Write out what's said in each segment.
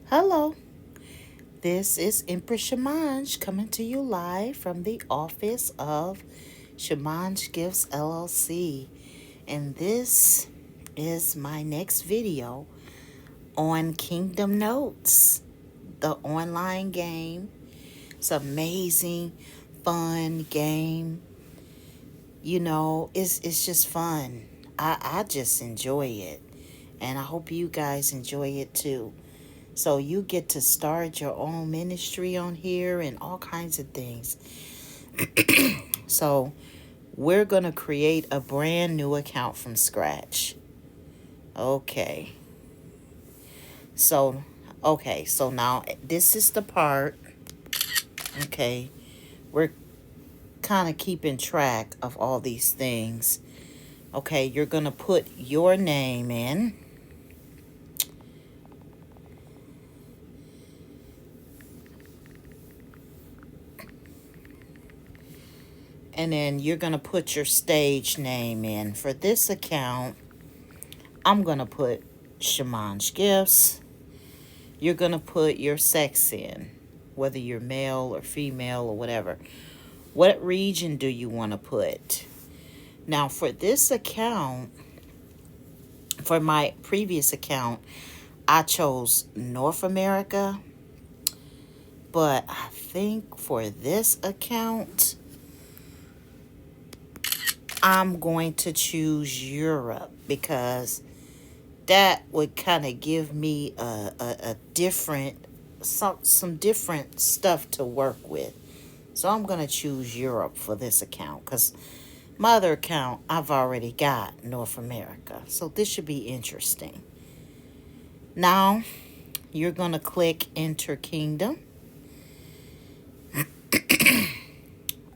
Hello, this is Empress Shamanj coming to you live from the office of Shamanj Gifts LLC. And this is my next video on Kingdom Notes, the online game. It's an amazing, fun game. It's just fun. I just enjoy it. And I hope you guys enjoy it too. So you get to start your own ministry on here and all kinds of things. So we're going to create a brand new account from scratch. Okay. So, so now this is the part. Okay. We're kind of keeping track of all these things. Okay, you're going to put your name in. And then you're going to put your stage name in. For this account, I'm going to put Shamanj Gifts. You're going to put your sex in, whether you're male or female or whatever. What region do you want to put? Now, for this account, for my previous account, I chose North America. But I think for this account, I'm going to choose Europe because that would kind of give me a different, some different stuff to work with. So I'm going to choose Europe for this account because my other account, I've already got North America. So this should be interesting. Now, you're going to click Enter Kingdom.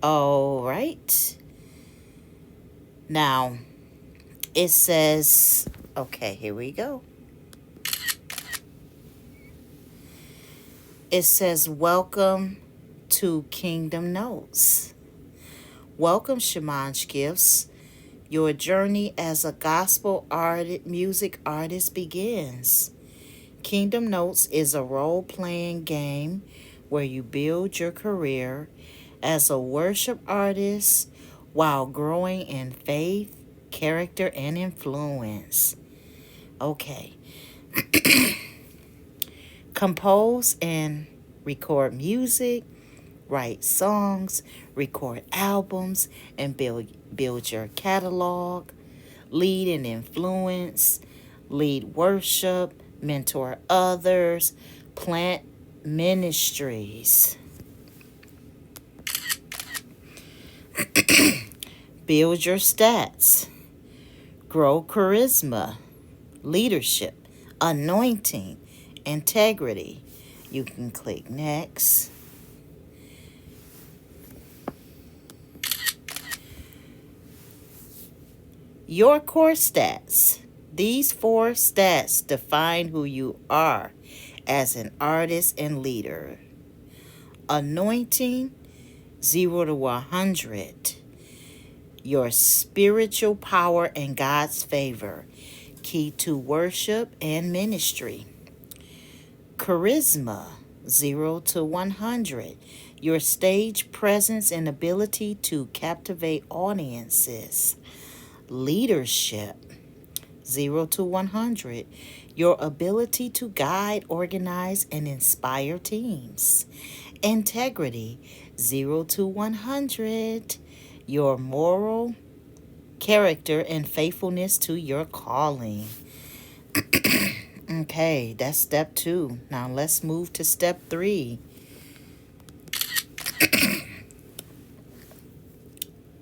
All right. Now, it says, okay, here we go. It says, welcome to Kingdom Notes. Welcome, Shamanj Gifts. Your journey as a gospel music artist begins. Kingdom Notes is a role-playing game where you build your career as a worship artist while growing in faith, character, and influence. Okay. Compose and record music, write songs, record albums, and build your catalog, lead and influence, lead worship, mentor others, plant ministries. Build your stats, grow charisma, leadership, anointing, integrity. You can click next. Your core stats. These 4 stats define who you are as an artist and leader. Anointing, 0 to 100. Your spiritual power and God's favor. Key to worship and ministry. Charisma, 0 to 100. Your stage presence and ability to captivate audiences. Leadership, 0 to 100. Your ability to guide, organize, and inspire teams. Integrity, 0 to 100. Your moral character and faithfulness to your calling. Okay, that's step 2. Now let's move to step 3.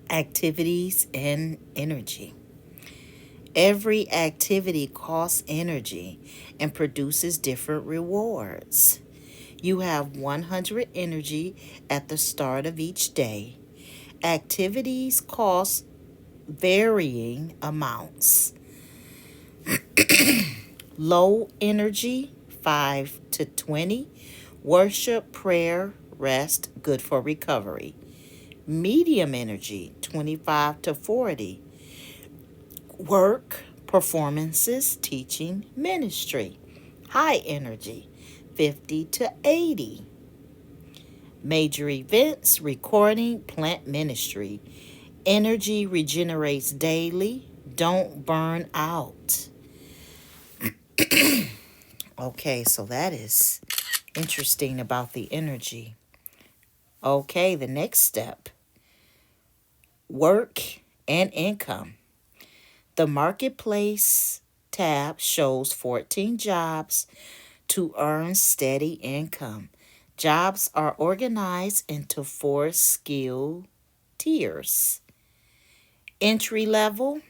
Activities and energy. Every activity costs energy and produces different rewards. You have 100 energy at the start of each day. Activities cost varying amounts. Low energy, 5 to 20. Worship, prayer, rest, good for recovery. Medium energy, 25 to 40. Work, performances, teaching, ministry. High energy, 50 to 80. Major events, recording, plant ministry. Energy regenerates daily. Don't burn out. Okay, so that is interesting about the energy. Okay, the next step, work and income. The marketplace tab shows 14 jobs to earn steady income. Jobs are organized into 4 skill tiers. Entry level,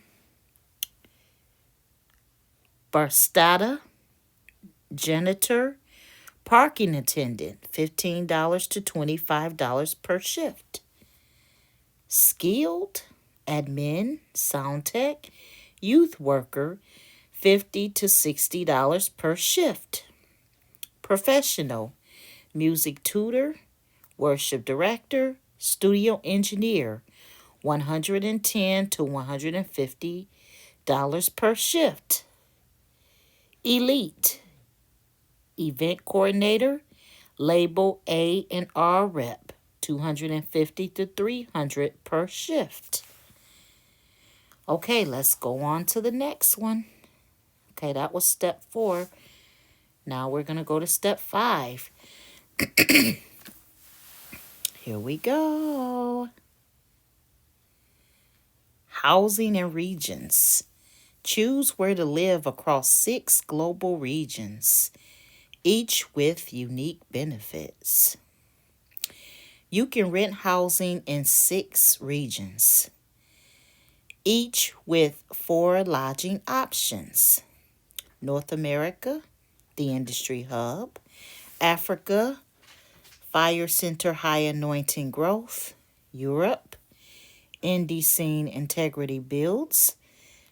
barista, janitor, parking attendant, $15 to $25 per shift. Skilled, admin, sound tech, youth worker, $50 to $60 per shift. Professional, music tutor, worship director, studio engineer, $110 to $150 per shift. Elite, event coordinator, label A&R rep, $250 to $300 per shift. Okay, let's go on to the next one. Okay, that was step 4. Now we're going to go to step 5. Here we go. Housing and regions. Choose where to live across 6 global regions, each with unique benefits. You can rent housing in 6 regions, each with 4 lodging options. North America, the industry hub. Africa, fire center high anointing growth. Europe, indie scene integrity builds.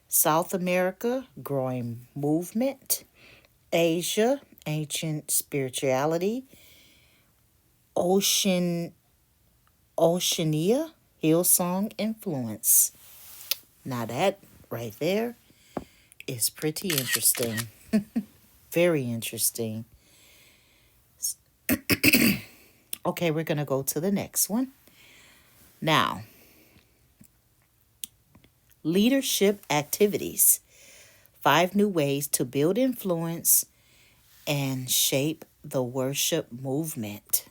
South America, growing movement. Asia, ancient spirituality. Oceania, Hillsong influence. Now that right there is pretty interesting. Very interesting. Okay, we're going to go to the next one. Now, leadership activities. 5 new ways to build influence and shape the worship movement.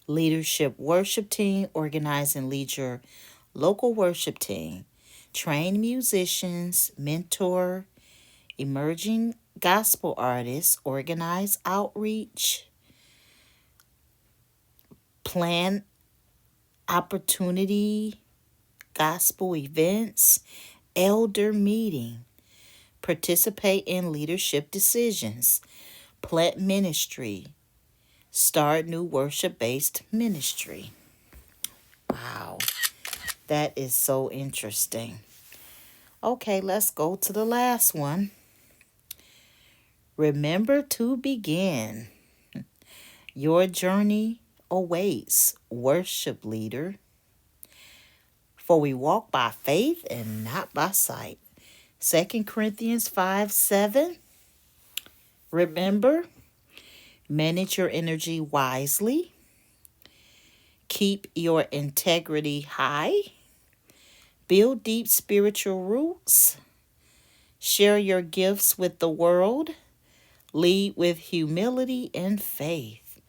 Leadership worship team. Organize and lead your local worship team. Train musicians, mentor emerging gospel artists, organize outreach, plan opportunity gospel events, elder meeting, participate in leadership decisions, plant ministry, start new worship-based ministry. Wow, that is so interesting. Okay, let's go to the last one. Remember to begin. Your journey awaits, worship leader. For we walk by faith and not by sight. 2 Corinthians 5:7. Remember, manage your energy wisely. Keep your integrity high. Build deep spiritual roots. Share your gifts with the world. Lead with humility and faith.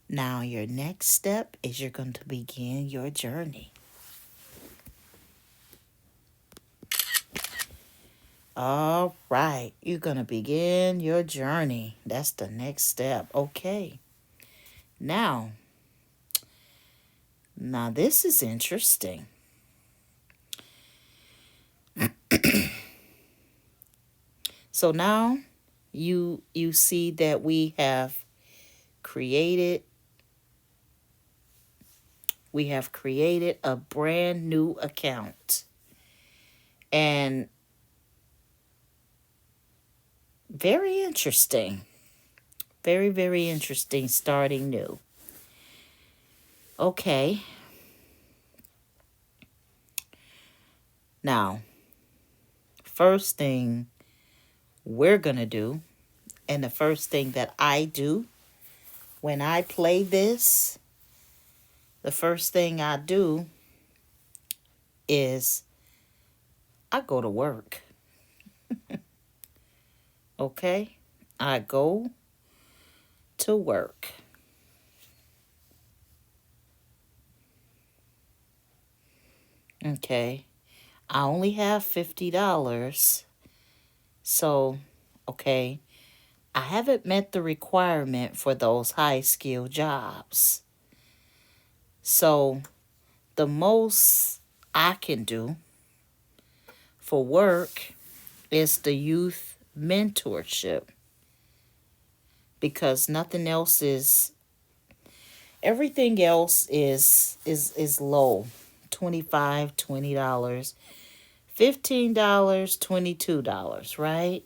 Now, your next step is you're going to begin your journey. All right, you're going to begin your journey. That's the next step. Okay. Now this is interesting. So now you see that we have created a brand new account. And very interesting. Very, very interesting, starting new. Okay. Now, first thing we're going to do And the first thing that I do when I play this, the first thing I do is I go to work. Okay? I go to work. Okay? I only have $50. So, okay, I haven't met the requirement for those high skill jobs. So, the most I can do for work is the youth mentorship, because nothing else is, everything else is low. $25, $20, $15, $22, right?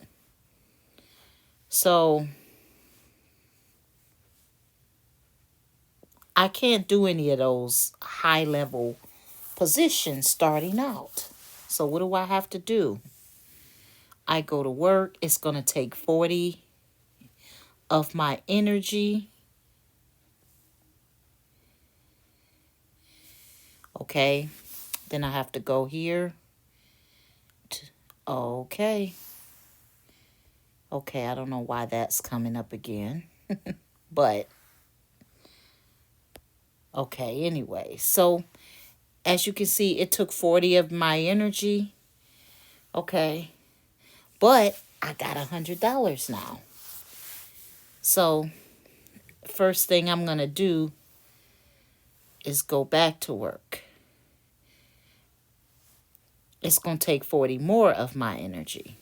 So I can't do any of those high level positions starting out. So what do I have to do? I go to work. It's going to take 40 of my energy. Okay. Then I have to go here. Okay. Okay, I don't know why that's coming up again. But, okay, anyway. So, as you can see, it took 40 of my energy. Okay. But I got $100 now. So, first thing I'm going to do is go back to work. It's going to take 40 more of my energy.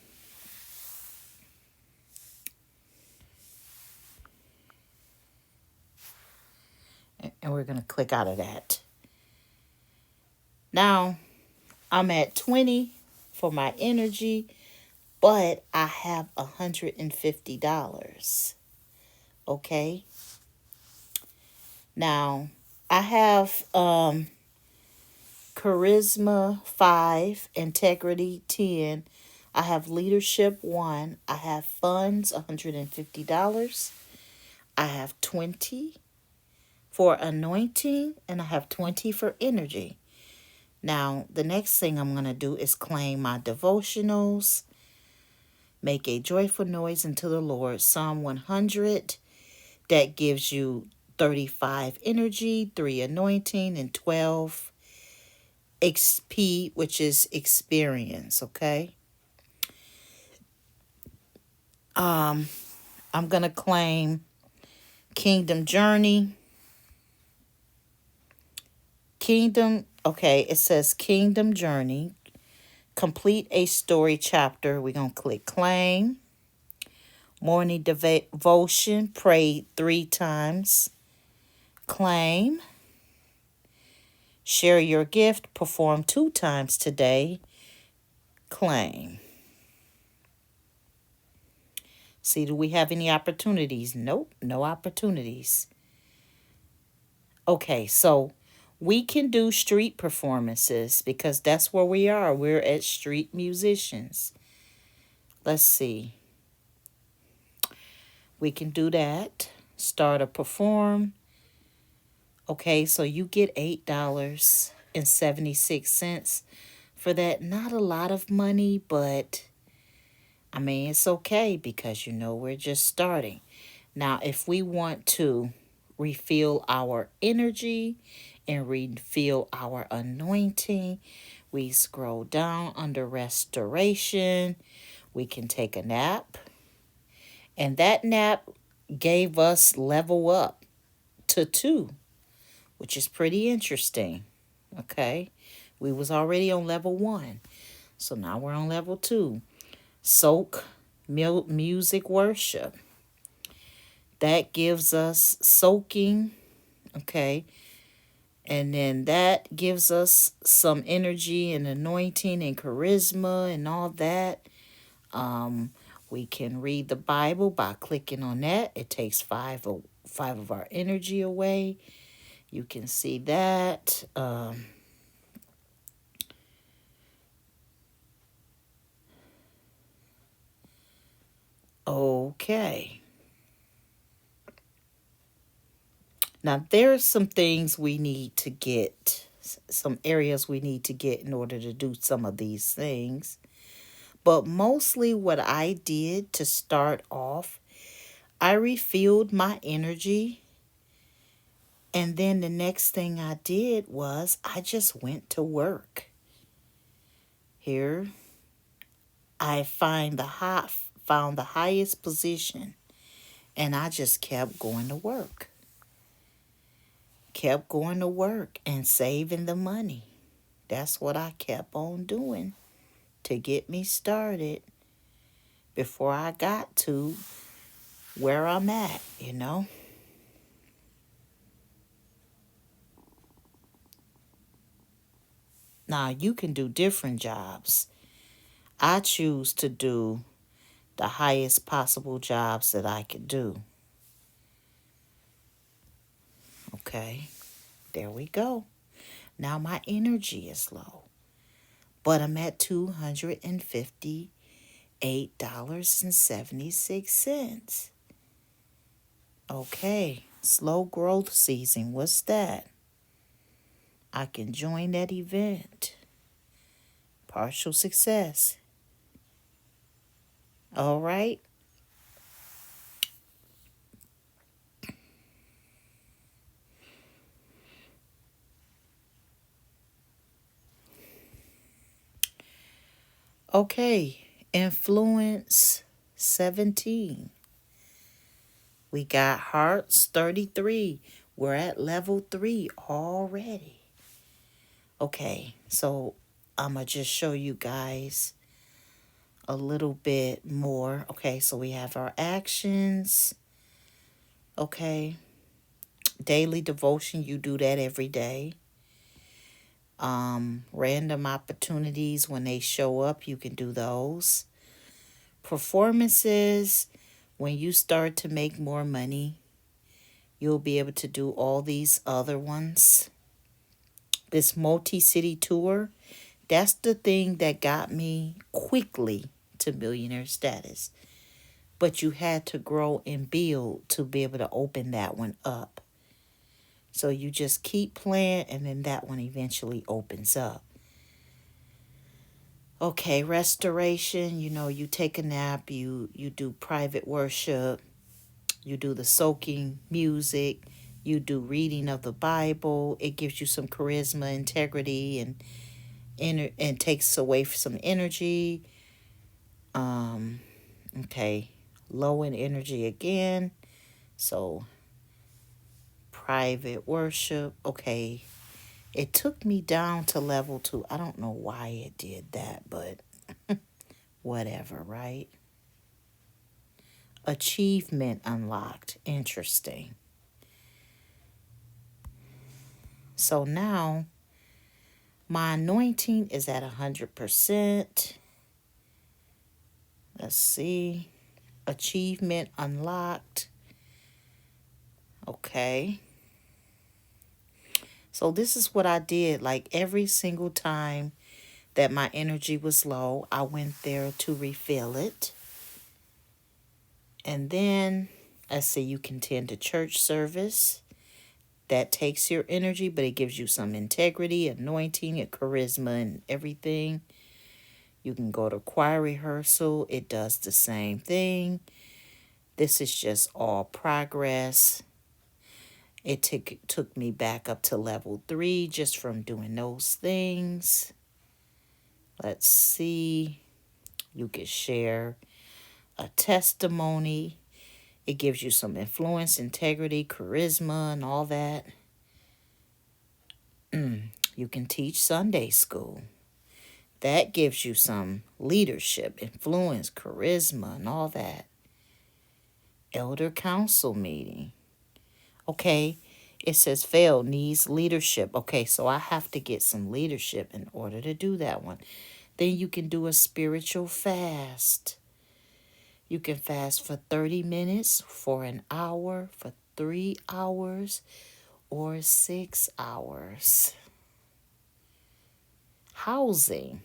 And we're going to click out of that. Now, I'm at 20 for my energy, but I have $150. Okay? Now, I have charisma 5, integrity 10. I have leadership 1. I have funds $150. I have 20 for anointing, and I have 20 for energy. Now, the next thing I'm going to do is claim my devotionals. Make a joyful noise unto the Lord. Psalm 100. That gives you 35 energy, 3 anointing, and 12 XP, which is experience, okay? I'm going to claim Kingdom Journey. It says Kingdom Journey. Complete a story chapter. We're going to click claim. Morning devotion, pray 3 times. Claim. Share your gift, perform 2 times today. Claim. See, do we have any opportunities? Nope, no opportunities. Okay, so we can do street performances because that's where we are. We're at street musicians. Let's see. We can do that. Start a perform. Okay, so you get $8.76 for that. Not a lot of money, but I mean, it's okay because we're just starting. Now, if we want to refill our energy and refill our anointing, we scroll down under restoration. We can take a nap. And that nap gave us level up to 2, which is pretty interesting. Okay. We was already on level 1. So now we're on level 2. Soak music worship. That gives us soaking. Okay. And then that gives us some energy and anointing and charisma and all that. We can read the Bible by clicking on that. It takes 5 of our energy away. You can see that. Okay. Now, there are some things we need to get, some areas we need to get in order to do some of these things. But mostly, what I did to start off, I refilled my energy. And then the next thing I did was I just went to work. Here, I found the highest position, and I just kept going to work. Kept going to work and saving the money. That's what I kept on doing to get me started before I got to where I'm at. Now, you can do different jobs. I choose to do the highest possible jobs that I could do. Okay, there we go. Now my energy is low, but I'm at $258.76. Okay, slow growth season. What's that? I can join that event. Partial success. All right. Okay, influence 17. We got hearts 33. We're at level 3 already. Okay, so I'm going to just show you guys a little bit more. Okay, so we have our actions. Okay, daily devotion, you do that every day. Random opportunities, when they show up, you can do those. Performances, when you start to make more money, you'll be able to do all these other ones. This multi-city tour, that's the thing that got me quickly to millionaire status. But you had to grow and build to be able to open that one up. So you just keep playing, and then that one eventually opens up. Okay, restoration, you take a nap, you do private worship, you do the soaking music, you do reading of the Bible. It gives you some charisma, integrity, and takes away some energy. Okay, low in energy again. So private worship. Okay, it took me down to level 2. I don't know why it did that, but whatever, right? Achievement unlocked. Interesting. So now my anointing is at 100%. Let's see. Achievement unlocked. Okay. So this is what I did. Like every single time that my energy was low, I went there to refill it. And then, let's see, you can attend a church service. That takes your energy, but it gives you some integrity, anointing, and charisma, and everything. You can go to choir rehearsal. It does the same thing. This is just all progress. It took me back up to level 3 just from doing those things. Let's see. You can share a testimony. It gives you some influence, integrity, charisma, and all that. You can teach Sunday school. That gives you some leadership, influence, charisma, and all that. Elder council meeting. Okay, it says fail needs leadership. Okay, so I have to get some leadership in order to do that one. Then you can do a spiritual fast. You can fast for 30 minutes, for an hour, for 3 hours, or 6 hours. Housing.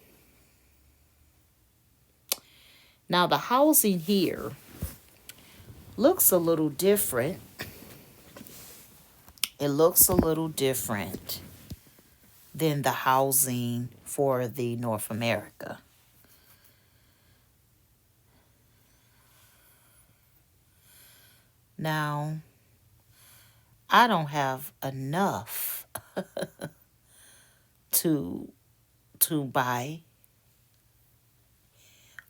Now, the housing here, looks a little different. It looks a little different than the housing for the North America. Now, I don't have enough to buy.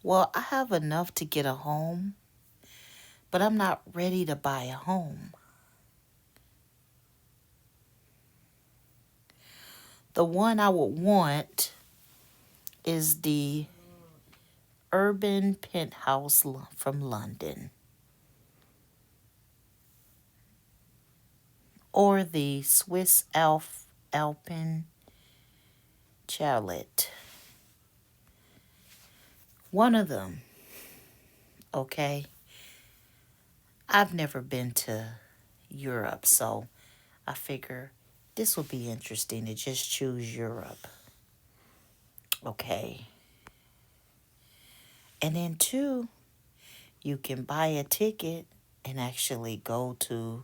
Well, I have enough to get a home, but I'm not ready to buy a home. The one I would want is the Urban Penthouse from London, or the Swiss Alpine Chalet. One of them, okay? I've never been to Europe, so I figure this will be interesting to just choose Europe. Okay. And then two, you can buy a ticket and actually go to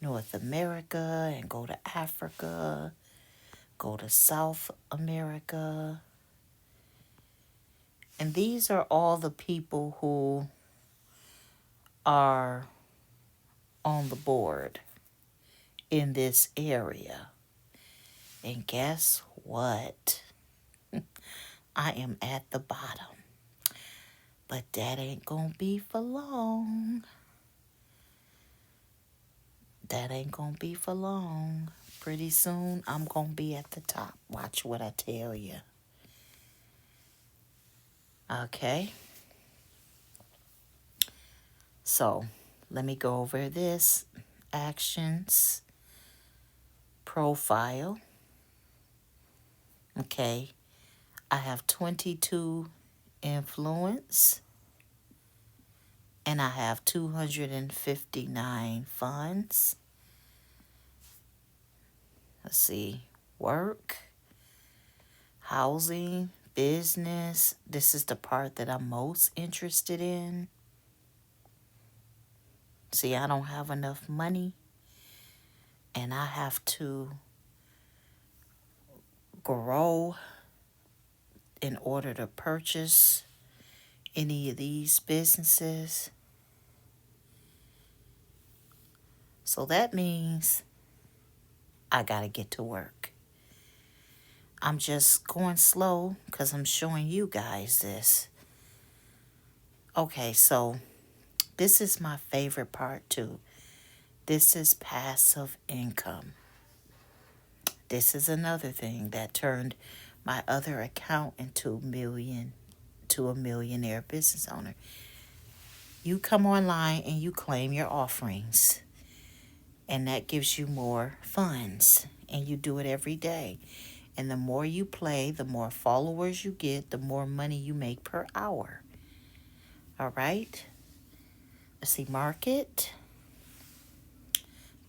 North America and go to Africa, go to South America. And these are all the people who are on the board in this area. And guess what? I am at the bottom. But that ain't gonna be for long. That ain't gonna be for long. Pretty soon, I'm gonna be at the top. Watch what I tell you. Okay? So, let me go over this. Actions. Profile. Okay. I have 22 influence. And I have 259 funds. Let's see. Work. Housing. Business. This is the part that I'm most interested in. See, I don't have enough money. And I have to grow in order to purchase any of these businesses. So that means I gotta get to work. I'm just going slow because I'm showing you guys this. Okay, so this is my favorite part too. This is passive income. This is another thing that turned my other account into a millionaire business owner. You come online and you claim your offerings, and that gives you more funds, and you do it every day. And the more you play, the more followers you get, the more money you make per hour. All right? Let's see, market.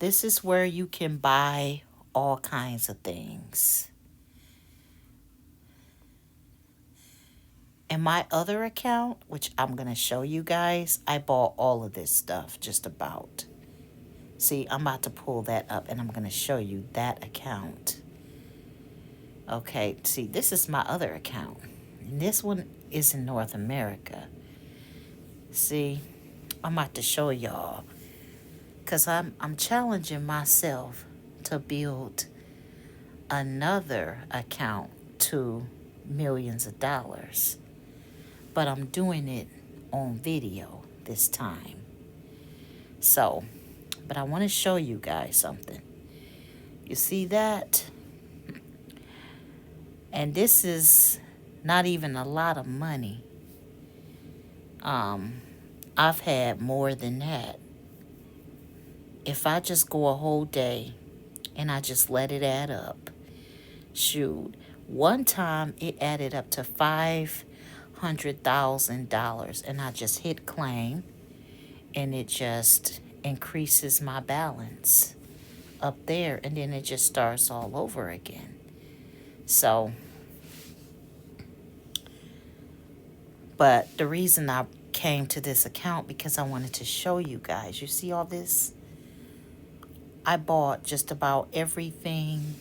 This is where you can buy all kinds of things. And my other account, which I'm going to show you guys, I bought all of this stuff just about. See, I'm about to pull that up and I'm going to show you that account. Okay, see, this is my other account. And this one is in North America. See, I'm about to show y'all. Because I'm challenging myself to build another account to millions of dollars. But I'm doing it on video this time. So, but I want to show you guys something. You see that? And this is not even a lot of money. I've had more than that. If I just go a whole day and I just let it add up, shoot, one time it added up to $500,000, and I just hit claim, and it just increases my balance up there, and then it just starts all over again. So, but the reason I came to this account because I wanted to show you guys. You see all this? I bought just about everything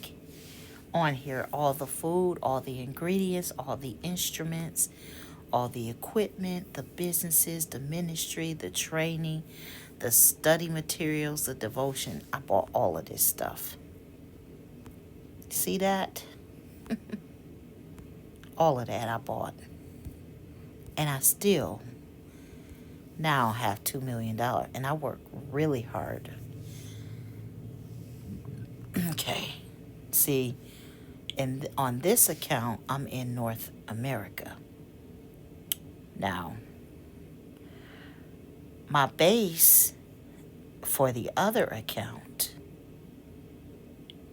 on here. All the food, all the ingredients, all the instruments, all the equipment, the businesses, the ministry, the training, the study materials, the devotion. I bought all of this stuff. See that? All of that I bought. And I still now have $2 million. And I work really hard. Okay. See, and on this account, I'm in North America. Now, my base for the other account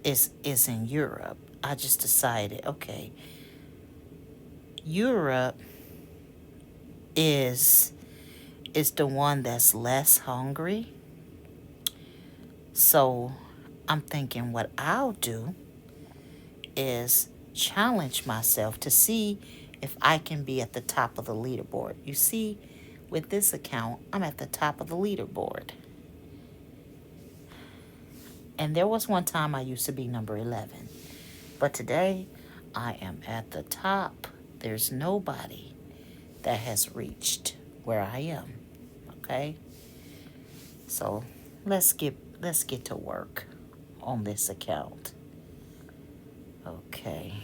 is in Europe. I just decided, okay, Europe is the one that's less hungry. So I'm thinking what I'll do is challenge myself to see if I can be at the top of the leaderboard. You see, with this account, I'm at the top of the leaderboard. And there was one time I used to be number 11. But today, I am at the top. There's nobody that has reached where I am. Okay? So let's get to work on this account. Okay.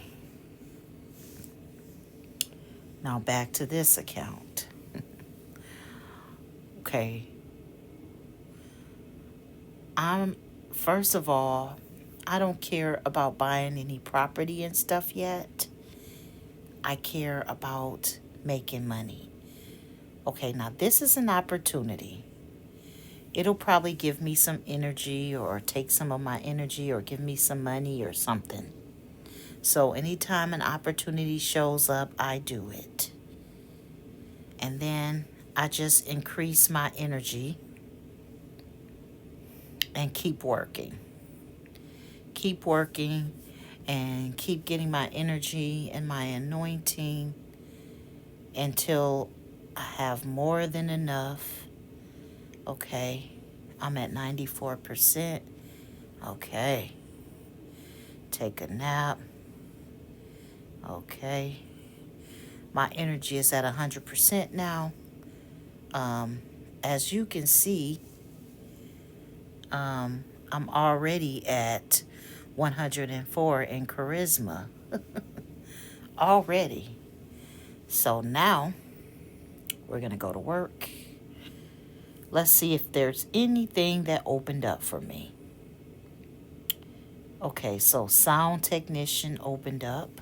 Now back to this account. Okay. First of all, I don't care about buying any property and stuff yet. I care about making money. Okay, now this is an opportunity. It'll probably give me some energy or take some of my energy or give me some money or something. So anytime an opportunity shows up, I do it. And then I just increase my energy and keep working. Keep working and keep getting my energy and my anointing until I have more than enough. Okay, I'm at 94%. Okay, take a nap. Okay, my energy is at 100% now. As you can see, I'm already at 104 in charisma. Already. So now we're going to go to work. Let's see if there's anything that opened up for me. Okay, so sound technician opened up,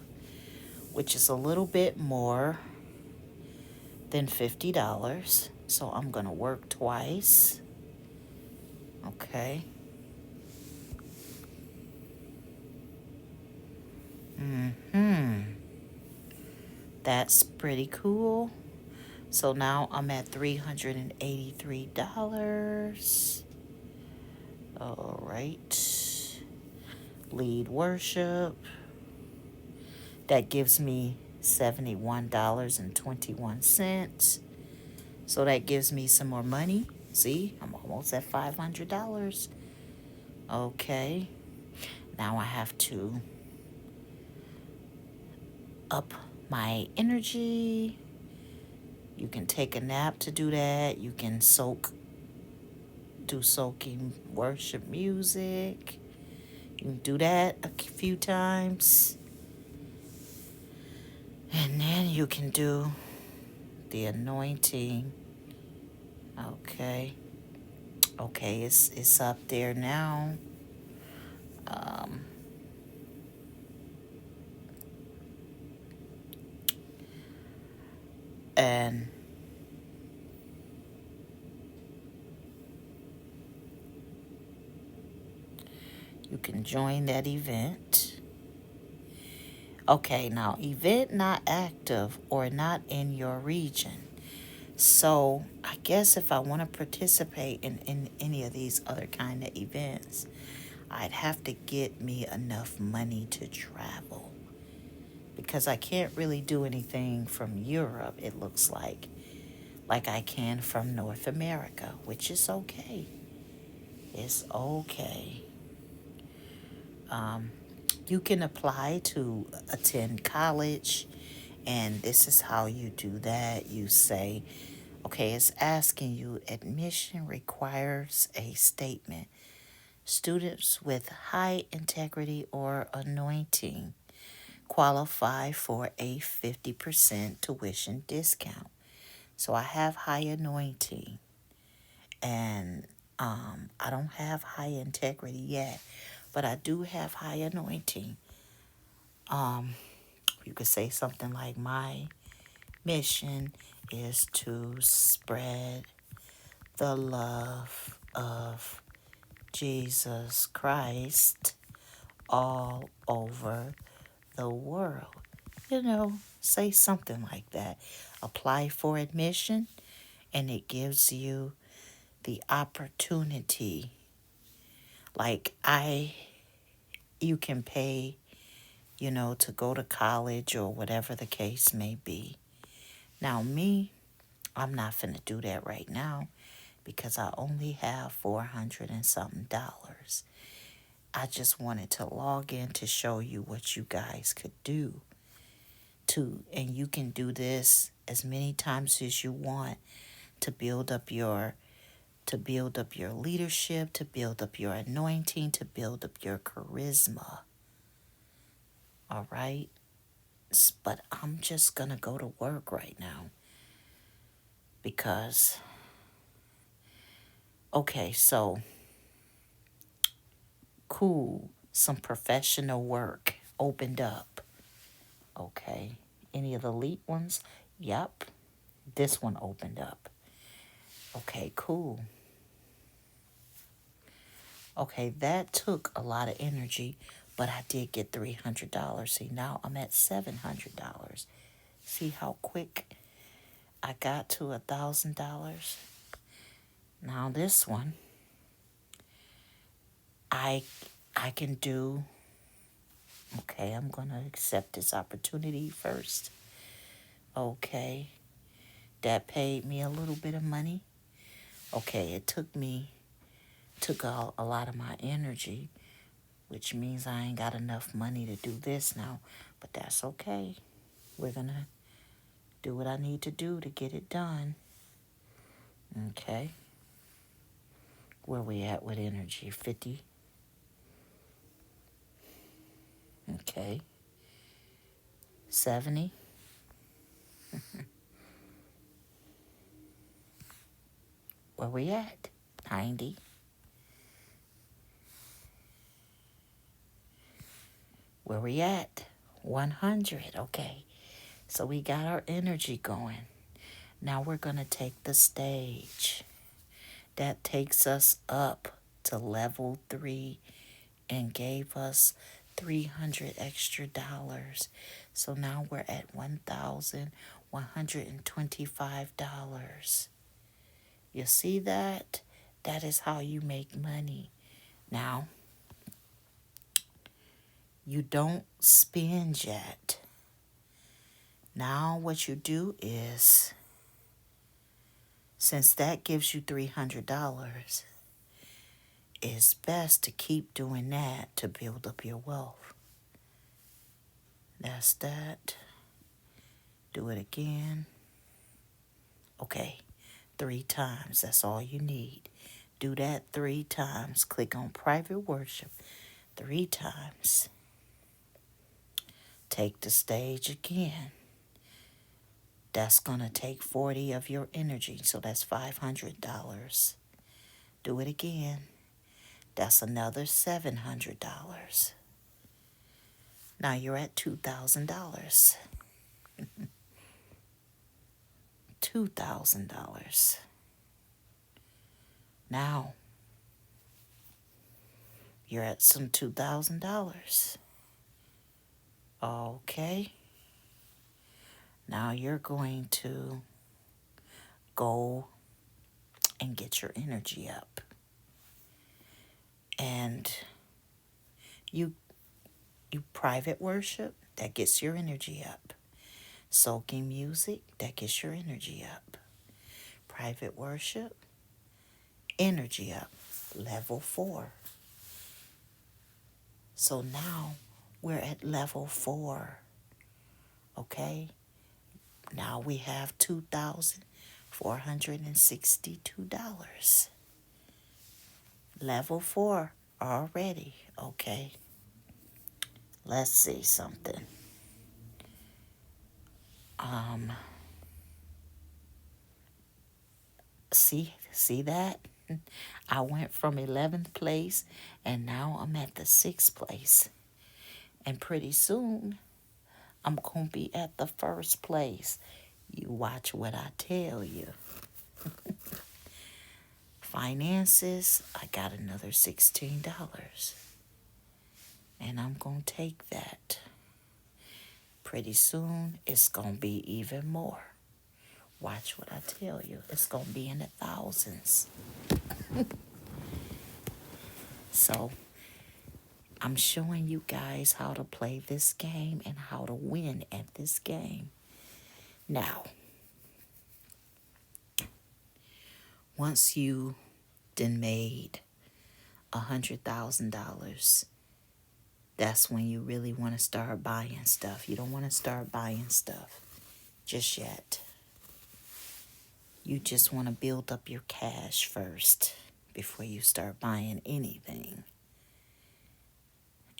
which is a little bit more than $50. So I'm going to work twice. Okay. That's pretty cool. So now I'm at $383. All right. Lead worship. That gives me $71.21. So that gives me some more money. See, I'm almost at $500. Okay. Now I have to up my energy. You can take a nap to do that. You can do soaking worship music. You can do that a few times. And then you can do the anointing. Okay. Okay, it's up there now. And you can join that event. Okay, now event not active or not in your region. So I guess if I want to participate in any of these other kind of events, I'd have to get me enough money to travel. Because I can't really do anything from Europe, it looks like like I can from North America, which is okay. It's okay. Um, you can apply to attend college, and this is how you do that. You say, okay, it's asking you admission requires a statement. Students with high integrity or anointing qualify for a 50% tuition discount. So I have high anointing, and I don't have high integrity yet, but I do have high anointing. Um, you could say something like, my mission is to spread the love of Jesus Christ all over the world. Say something like that. Apply for admission, and it gives you the opportunity. Like, you can pay, to go to college or whatever the case may be. Now, me, I'm not finna do that right now because I only have 400 and something dollars. I just wanted to log in to show you what you guys could do too. And you can do this as many times as you want to build up your leadership, to build up your anointing, to build up your charisma. All right? But I'm just going to go to work right now because, okay, so cool. Some professional work opened up. Okay. Any of the elite ones? Yep. This one opened up. Okay, cool. Okay, that took a lot of energy, but I did get $300. See, now I'm at $700. See how quick I got to $1,000? Now this one, I can do. Okay, I'm gonna accept this opportunity first. Okay, that paid me a little bit of money. Okay, it took a lot of my energy, which means I ain't got enough money to do this now, but that's okay. We're gonna do what I need to do to get it done. Okay. Where we at with energy? 50. Okay. 70. Where we at? 90. Where we at? 100. Okay. So we got our energy going. Now we're going to take the stage. That takes us up to level 3 and gave us 300 extra dollars. So now we're at $1,125. You see that? That is how you make money. Now, you don't spend yet. Now what you do is, since that gives you $300, it's best to keep doing that to build up your wealth. That's that. Do it again. Okay, 3 times. That's all you need. Do that 3 times. Click on private worship 3 times. Take the stage again. That's going to take 40 of your energy, so that's $500. Do it again. That's another $700. Now you're at $2,000. $2,000. Now you're at some $2,000. Okay. Now you're going to go and get your energy up. And you private worship, that gets your energy up. Soaking music, that gets your energy up. Private worship, energy up, level 4. So now we're at level 4. Okay? Now we have $2,462. Level 4 already. Okay. Let's see something. See that? I went from 11th place and now I'm at the 6th place. And pretty soon I'm going to be at the 1st place. You watch what I tell you. Finances, I got another $16. And I'm going to take that. Pretty soon it's going to be even more. Watch what I tell you. It's going to be in the thousands. So I'm showing you guys how to play this game and how to win at this game. Now, once you done made $100,000, that's when you really want to start buying stuff. You don't want to start buying stuff just yet. You just want to build up your cash first before you start buying anything.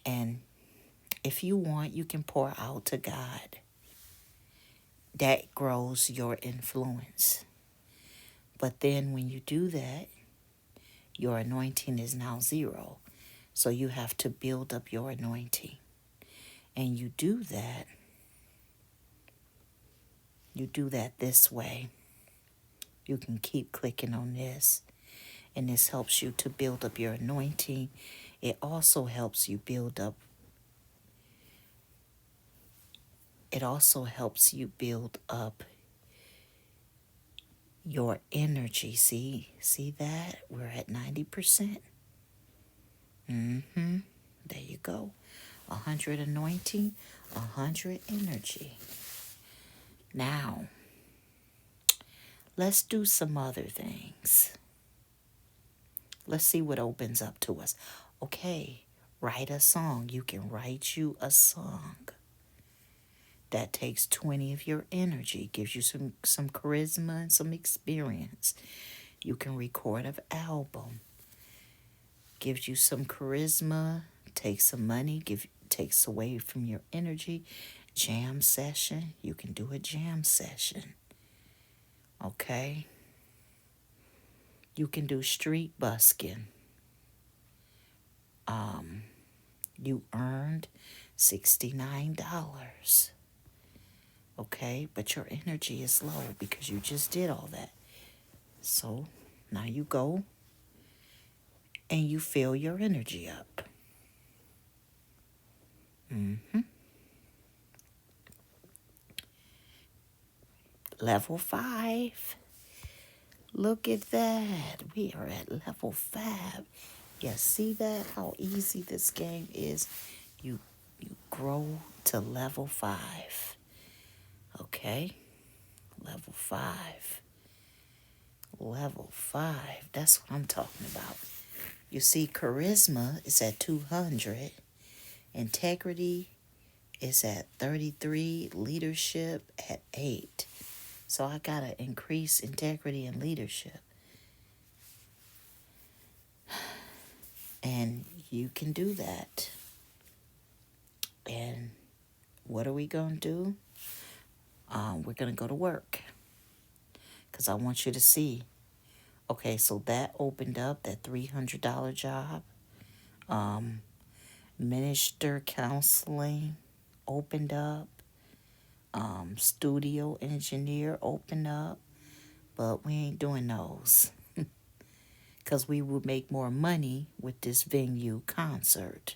And if you want, you can pour out to God. That grows your influence. But then when you do that, your anointing is now 0. So you have to build up your anointing. And you do that this way. You can keep clicking on this. And this helps you to build up your anointing. It also helps you build up your energy. See that? We're at 90%. There you go. 100 anointing, 100 energy. Now, let's do some other things. Let's see what opens up to us. Okay, write a song. You can write you a song. That takes 20 of your energy, gives you some charisma and some experience. You can record an album. Gives you some charisma, takes some money, takes away from your energy. Jam session. You can do a jam session. Okay? You can do street busking. You earned $69. Okay? But your energy is low because you just did all that. So now you go and you fill your energy up. Level 5. Look at that. We are at level 5. Yeah, see that? How easy this game is? You grow to level 5. Okay? Level 5. Level 5. That's what I'm talking about. You see, charisma is at 200. Integrity is at 33. Leadership at 8. So I got to increase integrity and leadership. And you can do that. And what are we going to do? We're going to go to work. Because I want you to see. Okay, so that opened up, that $300 job. Minister counseling opened up. Studio engineer opened up. But we ain't doing those. Because we would make more money with this venue concert.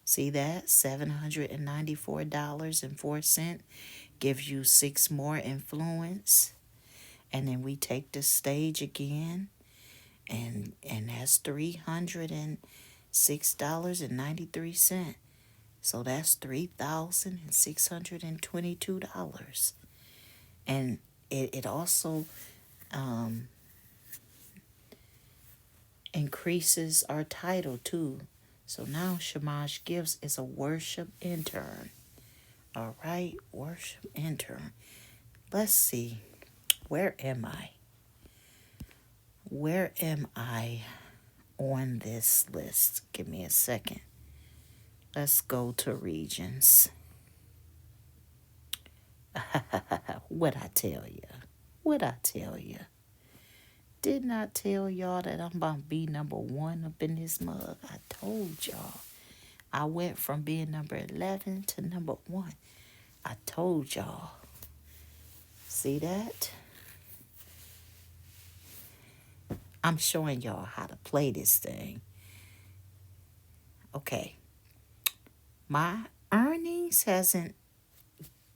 See that? $794.04 gives you 6 more influence. And then we take the stage again. And that's $306.93. So that's $3,622. And it also increases our title too. So now Shamash Gives is a worship intern. All right, worship intern. Let's see. Where am I? Where am I on this list? Give me a second. Let's go to regions. What I tell you? What I tell you? Didn't I tell y'all that I'm about to be number one up in this mug? I told y'all. I went from being number 11 to number one. I told y'all. See that? I'm showing y'all how to play this thing. Okay. My earnings hasn't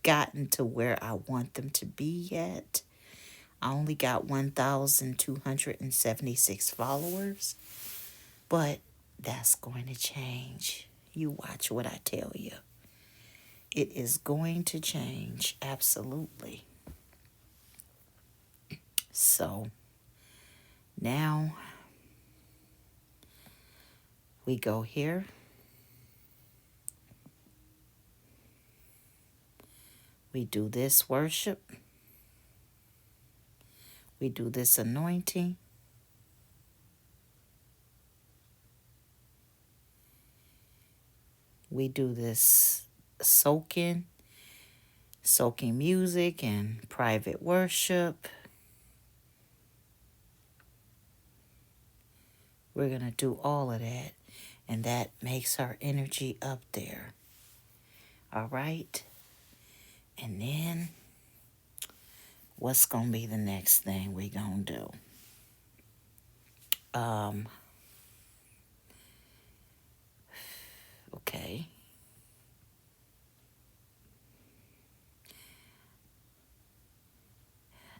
gotten to where I want them to be yet. I only got 1,276 followers, but that's going to change. You watch what I tell you. It is going to change, absolutely. So now we go here. We do this worship. We do this anointing. We do this soaking music and private worship. We're going to do all of that, and that makes our energy up there. All right? And then what's going to be the next thing we going to do? Okay.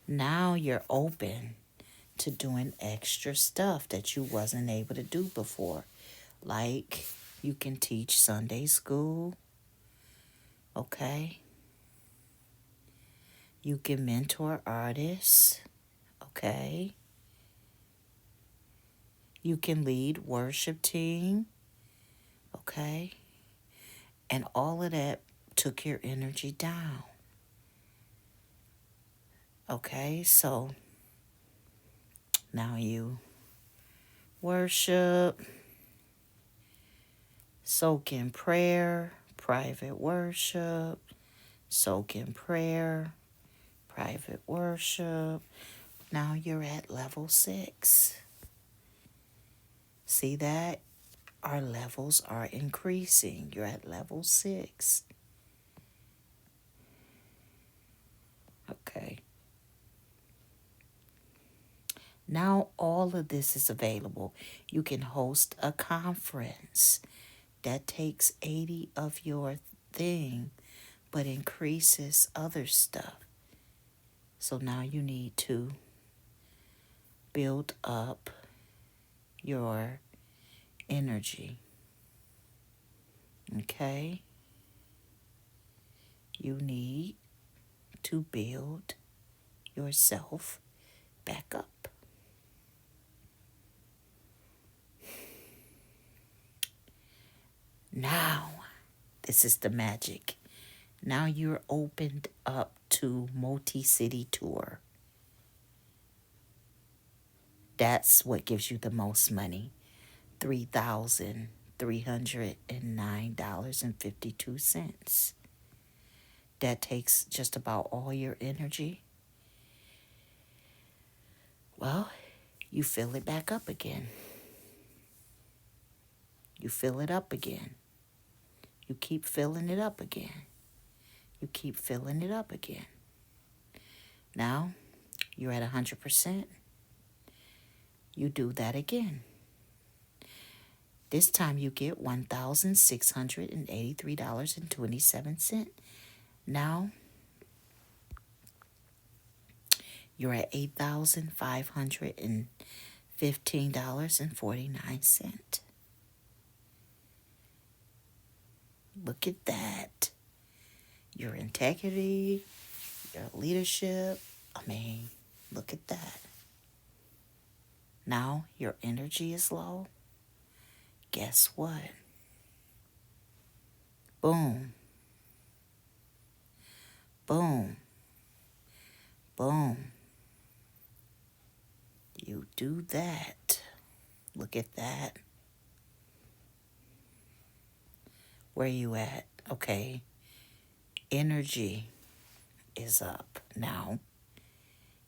Now you're open to doing extra stuff that you wasn't able to do before. Like you can teach Sunday school. Okay. You can mentor artists. Okay. You can lead worship team. Okay. And all of that took your energy down. Okay, so now you worship, soak in prayer, private worship, soak in prayer, private worship. Now you're at level 6. See that? Our levels are increasing. You're at level 6. Okay. Now all of this is available. You can host a conference that takes 80 of your thing, but increases other stuff. So now you need to build up your energy. Okay? You need to build yourself back up. Now, this is the magic. Now you're opened up to multi-city tour. That's what gives you the most money. $3,309.52. That takes just about all your energy. Well, you fill it back up again. You fill it up again. You keep filling it up again. You keep filling it up again. Now, you're at 100%. You do that again. This time you get $1,683.27. Now, you're at $8,515.49. Look at that. Your integrity, Your leadership. I mean, look at that. Now your energy is low. Guess what? Boom, boom, boom. You do that. Look at that. Where you at? Okay. Energy is up. Now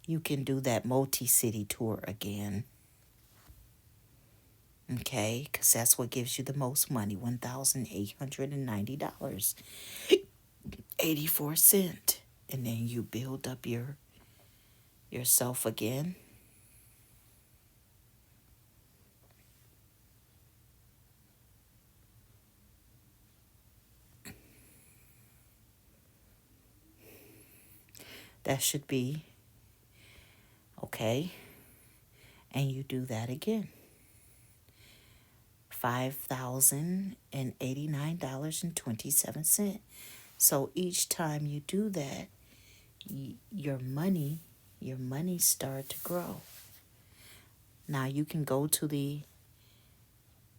you can do that multi-city tour again. Okay, because that's what gives you the most money, $1,890, 84 cents. And then you build up yourself again. That should be okay. And you do that again. $5,089.27. So each time you do that, your money start to grow. Now you can go to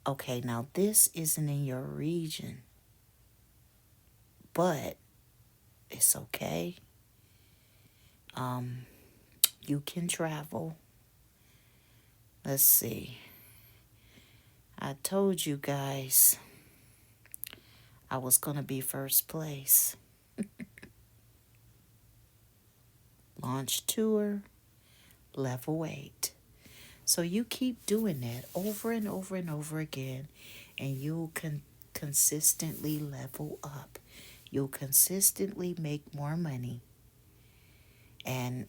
okay, now this isn't in your region, but it's okay. You can travel. Let's see. I told you guys I was going to be first place. Launch tour, level 8. So you keep doing that over and over and over again, and you'll consistently level up. You'll consistently make more money. And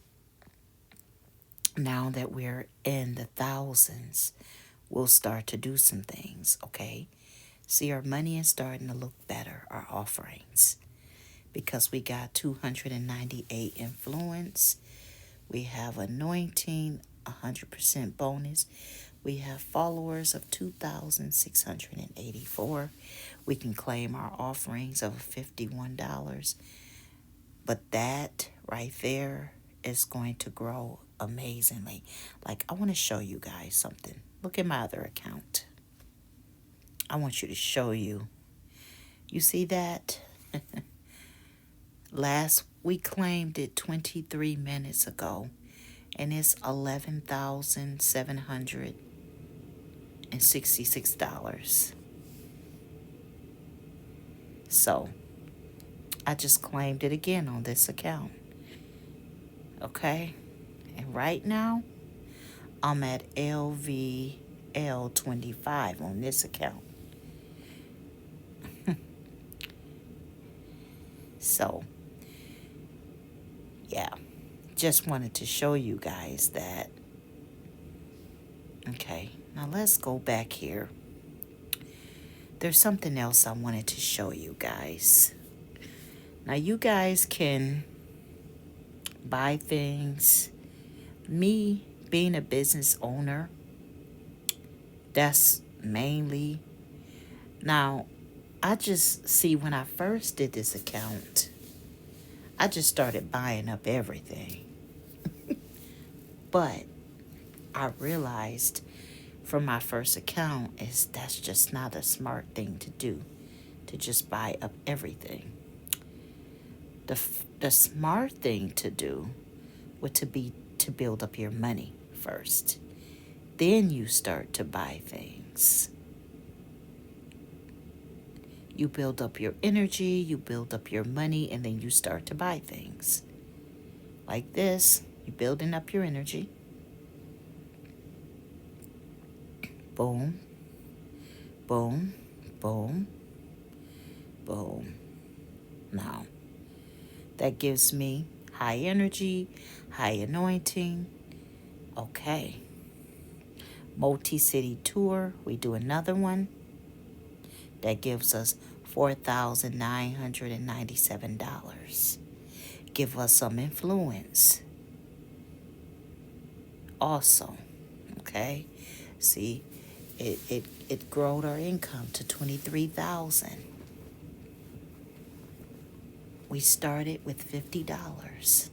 now that we're in the thousands, we'll start to do some things, okay? See, our money is starting to look better, our offerings, because we got 298 influence. We have anointing, 100% bonus. We have followers of 2,684. We can claim our offerings of $51. But that right there is going to grow amazingly. Like, I want to show you guys something. Look at my other account. I want you to show you. You see that? We claimed it 23 minutes ago, and it's $11,766. So I just claimed it again on this account. Okay? And right now, I'm at LVL25 on this account. So, yeah. Just wanted to show you guys that. Okay, now let's go back here. There's something else I wanted to show you guys. Now you guys can buy things. Me being a business owner, that's mainly. Now, I just see when I first did this account, I just started buying up everything. But I realized from my first account is that's just not a smart thing to do, to just buy up everything. The smart thing to do would be to build up your money first. Then you start to buy things. You build up your energy, you build up your money, and then you start to buy things. Like this, you're building up your energy. Boom, boom, boom, boom. Now, that gives me high energy, high anointing. Okay. Multi-city tour, we do another one. That gives us $4,997. Give us some influence. Also, okay. See, it growed our income to $23,000. We started with $50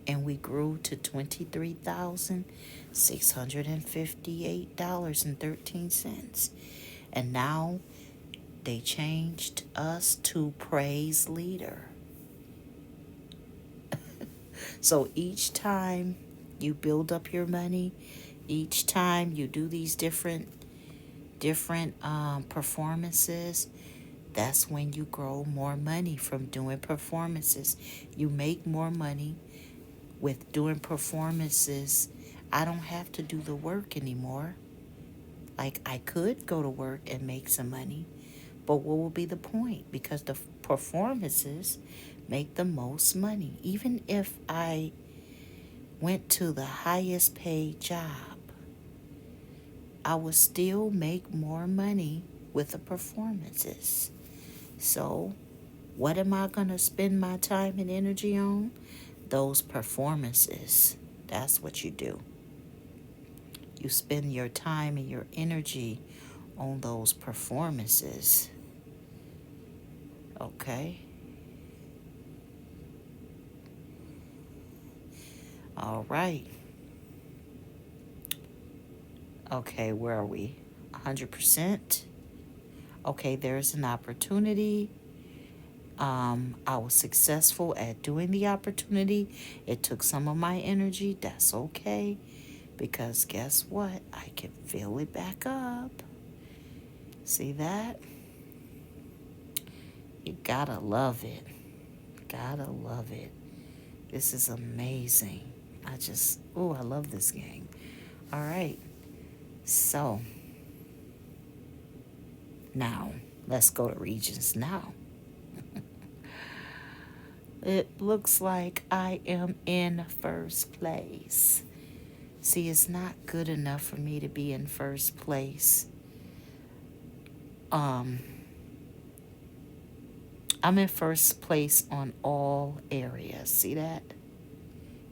and we grew to $23,658.13. And now they changed us to praise leader. So each time you build up your money, each time you do these different performances, that's when you grow more money from doing performances. You make more money with doing performances. I don't have to do the work anymore. Like, I could go to work and make some money, but what will be the point? Because the performances make the most money. Even if I went to the highest paid job, I would still make more money with the performances. So, what am I going to spend my time and energy on? Those performances. That's what you do. You spend your time and your energy on those performances. Okay? All right. Okay, where are we? 100%. Okay, there's an opportunity. I was successful at doing the opportunity. It took some of my energy. That's okay. Because guess what? I can fill it back up. See that? You gotta love it. Gotta love it. This is amazing. I love this game. All right. So, now, let's go to regions now. It looks like I am in first place. See, it's not good enough for me to be in first place. Um, I'm in first place on all areas. See that?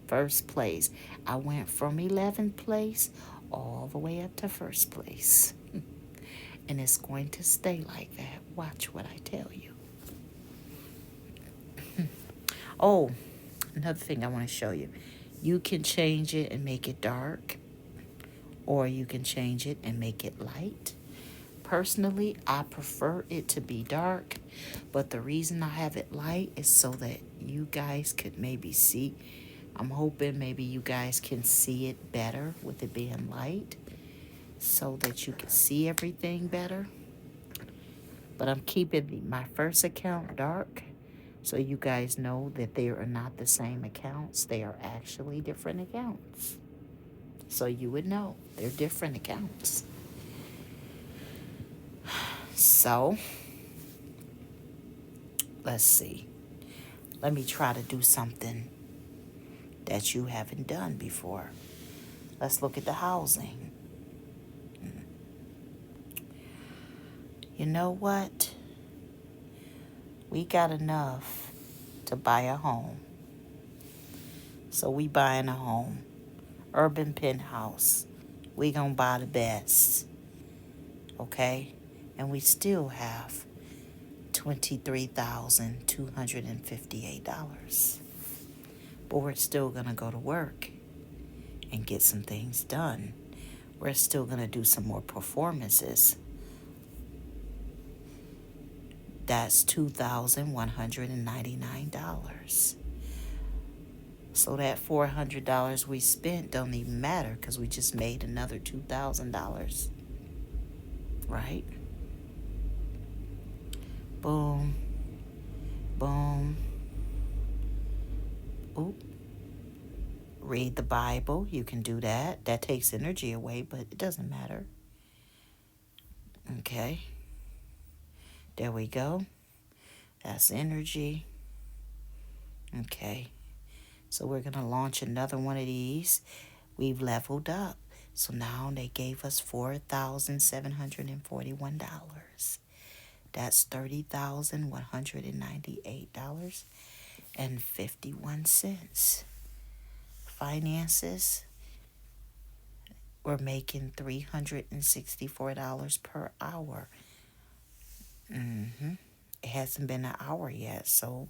First place. I went from 11th place all the way up to first place. And it's going to stay like that. Watch what I tell you. Oh, another thing I want to show you. You can change it and make it dark, or you can change it and make it light. Personally, I prefer it to be dark, but the reason I have it light is so that you guys could maybe see. I'm hoping maybe you guys can see it better with it being light so that you can see everything better. But I'm keeping my first account dark so you guys know that they are not the same accounts. They are actually different accounts. So you would know they're different accounts. So, let's see. Let me try to do something that you haven't done before. Let's look at the housing. You know what? We got enough to buy a home. So we buying a home. Urban penthouse. We gonna buy the best. Okay? And we still have $23,258. But we're still gonna go to work and get some things done. We're still gonna do some more performances. That's $2,199. So that $400 we spent don't even matter because we just made another $2,000. Right? Boom. Boom. Oop. Read the Bible. You can do that. That takes energy away, but it doesn't matter. Okay. There we go. That's energy. Okay. So we're going to launch another one of these. We've leveled up. So now they gave us $4,741. That's $30,198.51. Finances, we're making $364 per hour. It hasn't been an hour yet, so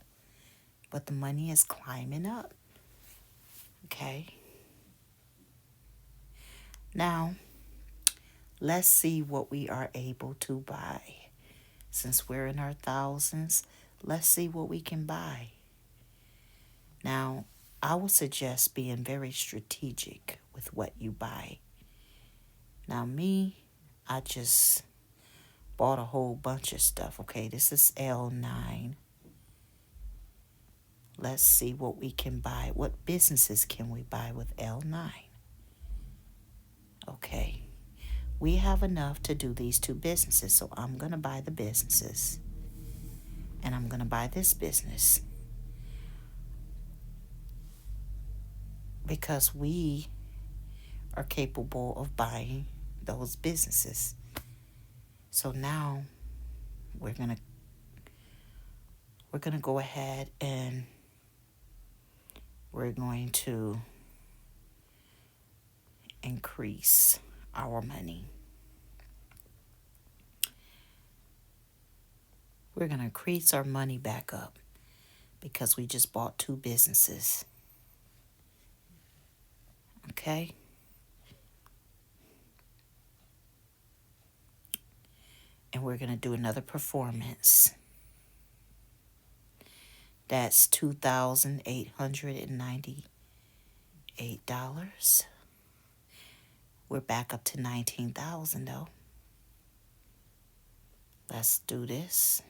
but the money is climbing up. Okay. Now, let's see what we are able to buy. Since we're in our thousands, let's see what we can buy. Now, I would suggest being very strategic with what you buy. Now, me, I just bought a whole bunch of stuff. Okay, this is L9. Let's see what we can buy. What businesses can we buy with L9? Okay, we have enough to do these two businesses, so I'm going to buy the businesses. And I'm going to buy this business. Because we are capable of buying those businesses. So now we're gonna go ahead and we're going to increase our money. We're gonna increase our money back up because we just bought two businesses. Okay? And we're gonna do another performance. That's $2,898. We're back up to $19,000 though. Let's do this.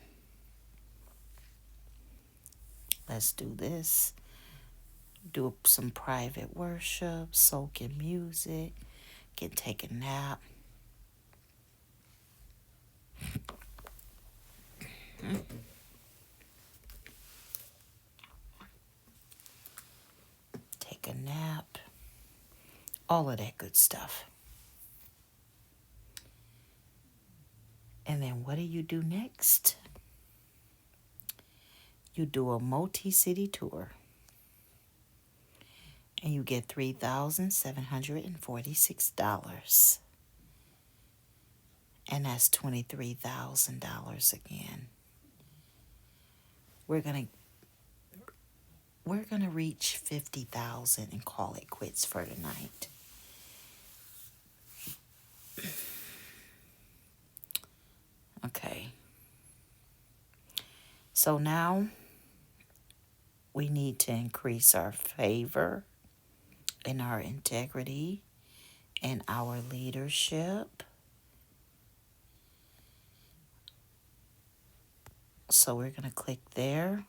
Let's do this. Do some private worship, soak in music, take a nap. Take a nap. All of that good stuff. And then what do you do next? You do a multi-city tour. And you get $3,746. And that's $23,000 again. We're gonna reach 50,000 and call it quits for tonight. Okay. So now we need to increase our favor and our integrity and our leadership. So we're going to click there.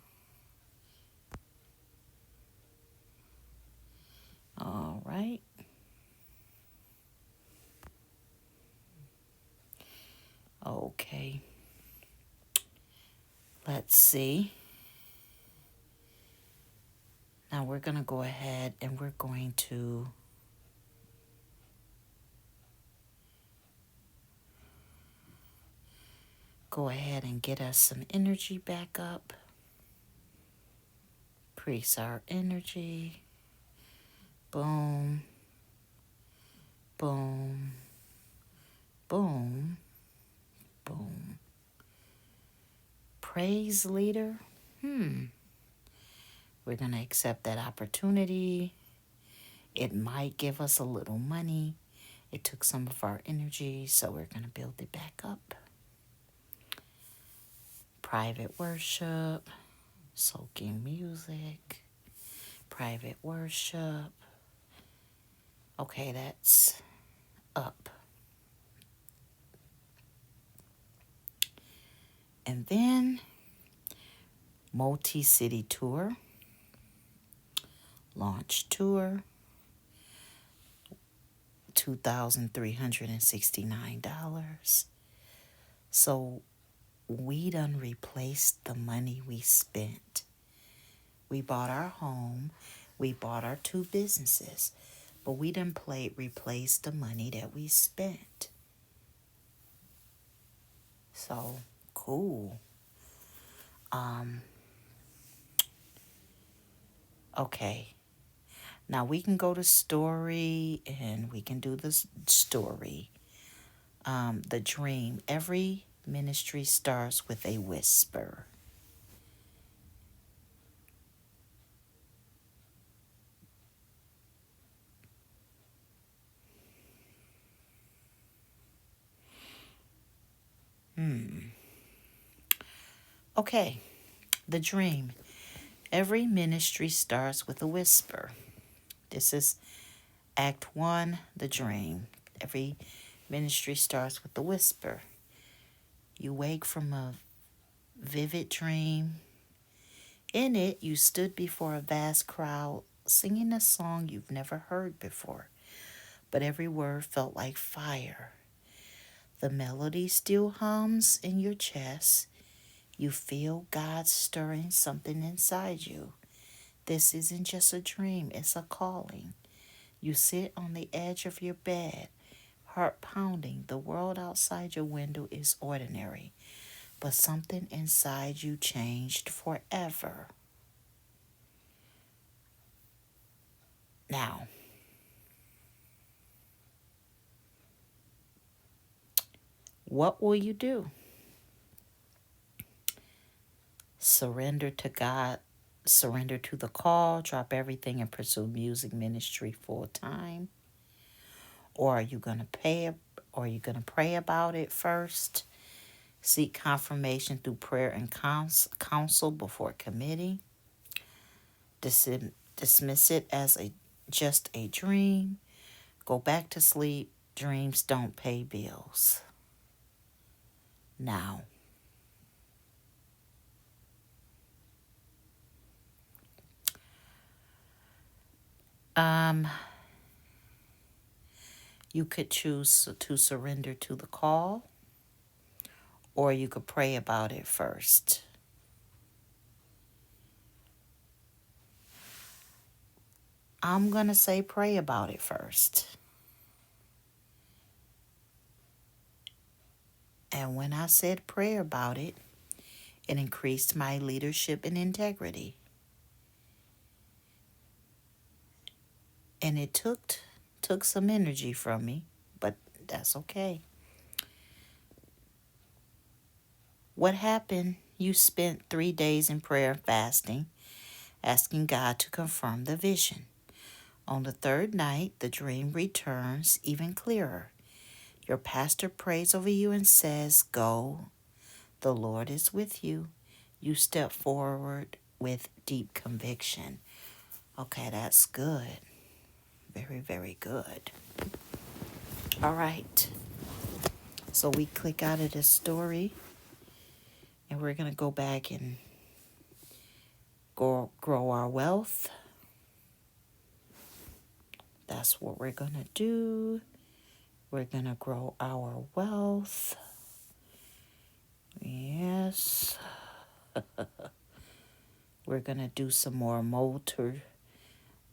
All right. Okay. Let's see. Now we're going to go ahead and we're going to go ahead and get us some energy back up. Increase our energy. Boom. Boom. Boom. Boom. Praise leader. We're going to accept that opportunity. It might give us a little money. It took some of our energy, so we're going to build it back up. Private worship. Soaking music. Private worship. Okay, that's up. And then multi-city tour. Launch tour. $2,369. So we done replaced the money we spent. We bought our home. We bought our two businesses. But we done replaced the money that we spent. So cool. Okay. Now we can go to story and we can do this story. The dream. Every ministry starts with a whisper. Okay, the dream. Every ministry starts with a whisper. This is Act 1, the dream. Every ministry starts with a whisper. You wake from a vivid dream. In it, you stood before a vast crowd singing a song you've never heard before, but every word felt like fire. The melody still hums in your chest. You feel God stirring something inside you. This isn't just a dream, it's a calling. You sit on the edge of your bed, heart pounding. The world outside your window is ordinary, but something inside you changed forever. Now, what will you do? Surrender to God, surrender to the call, drop everything and pursue music ministry full time? Or are you going to pay or are you going to pray about it first? Seek confirmation through prayer and counsel before committing. Dismiss it as just a dream. Go back to sleep. Dreams don't pay bills. Now, um, you could choose to surrender to the call, or you could pray about it first. I'm going to say pray about it first. And when I said pray about it, it increased my leadership and integrity. And it took some energy from me, but that's okay. What happened? You spent 3 days in prayer and fasting, asking God to confirm the vision. On the third night, the dream returns even clearer. Your pastor prays over you and says, "Go, the Lord is with you." You step forward with deep conviction. Okay, that's good. Very, very good. All right. So we click out of this story and we're going to go back and grow our wealth. That's what we're going to do. We're going to grow our wealth. Yes. We're going to do some more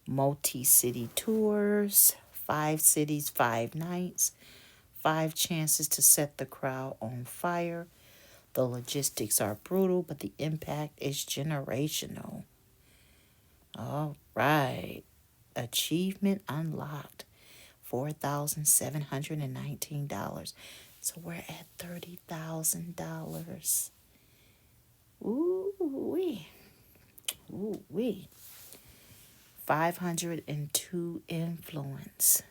multi-city tours. 5 cities, 5 nights. 5 chances to set the crowd on fire. The logistics are brutal, but the impact is generational. All right. Achievement unlocked. $4,719. So we're at $30,000. Ooh-wee. Ooh-wee. 502 influence.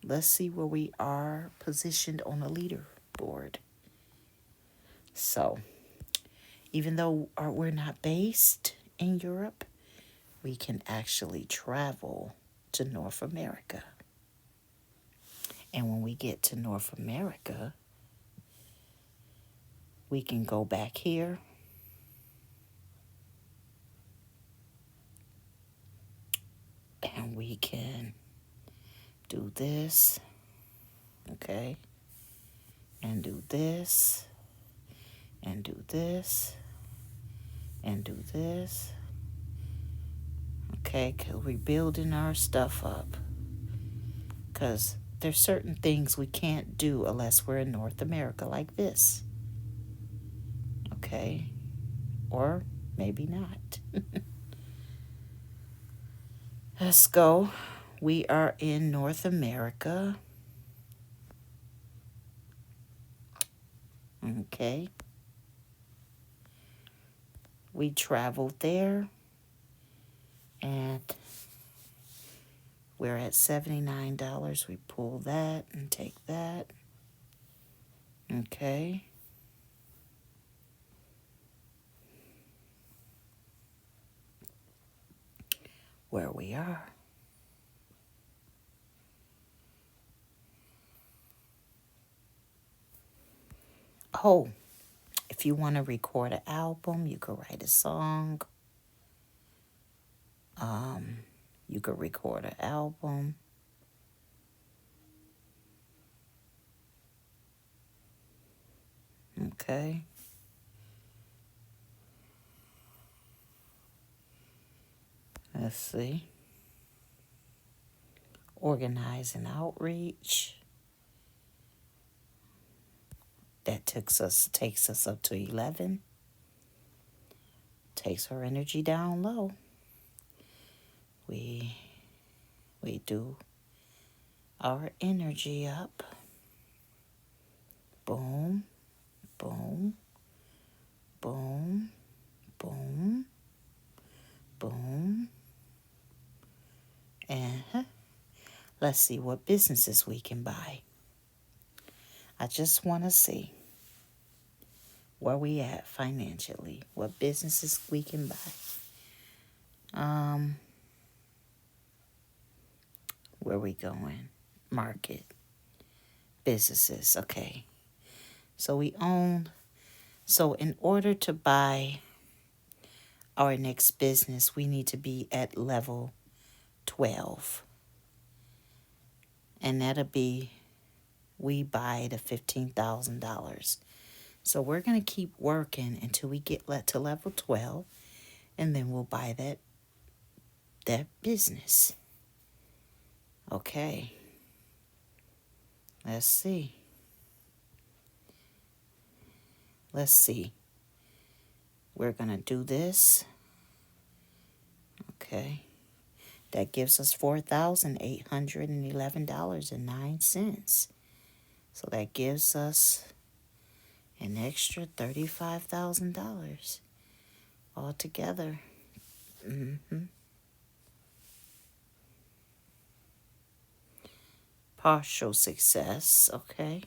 Let's see where we are positioned on the leaderboard. So, even though we're not based in Europe, we can actually travel to North America. And when we get to North America, we can go back here. And we can do this. Okay. And do this. And do this. And do this. Okay, because we're building our stuff up. Because there's certain things we can't do unless we're in North America, like this. Okay? Or maybe not. Let's go. We are in North America. Okay. We traveled there. And we're at $79. We pull that and take that. Okay. where we are. Oh, if you want to record an album, you could write a song. You could record an album. Okay. Let's see. Organize and outreach. That takes us up to 11. Takes our energy down low. We do our energy up. Boom, boom, boom, boom, boom. And let's see what businesses we can buy. I just want to see where we at financially, what businesses we can buy. Where we going? Market. Businesses. Okay. So in order to buy our next business, we need to be at level 12. And that'll be, we buy the $15,000. So we're going to keep working until we get to level 12. And then we'll buy that business. Okay. Let's see. We're going to do this. Okay. That gives us $4,811.09. So that gives us an extra $35,000 altogether. Partial success. Okay.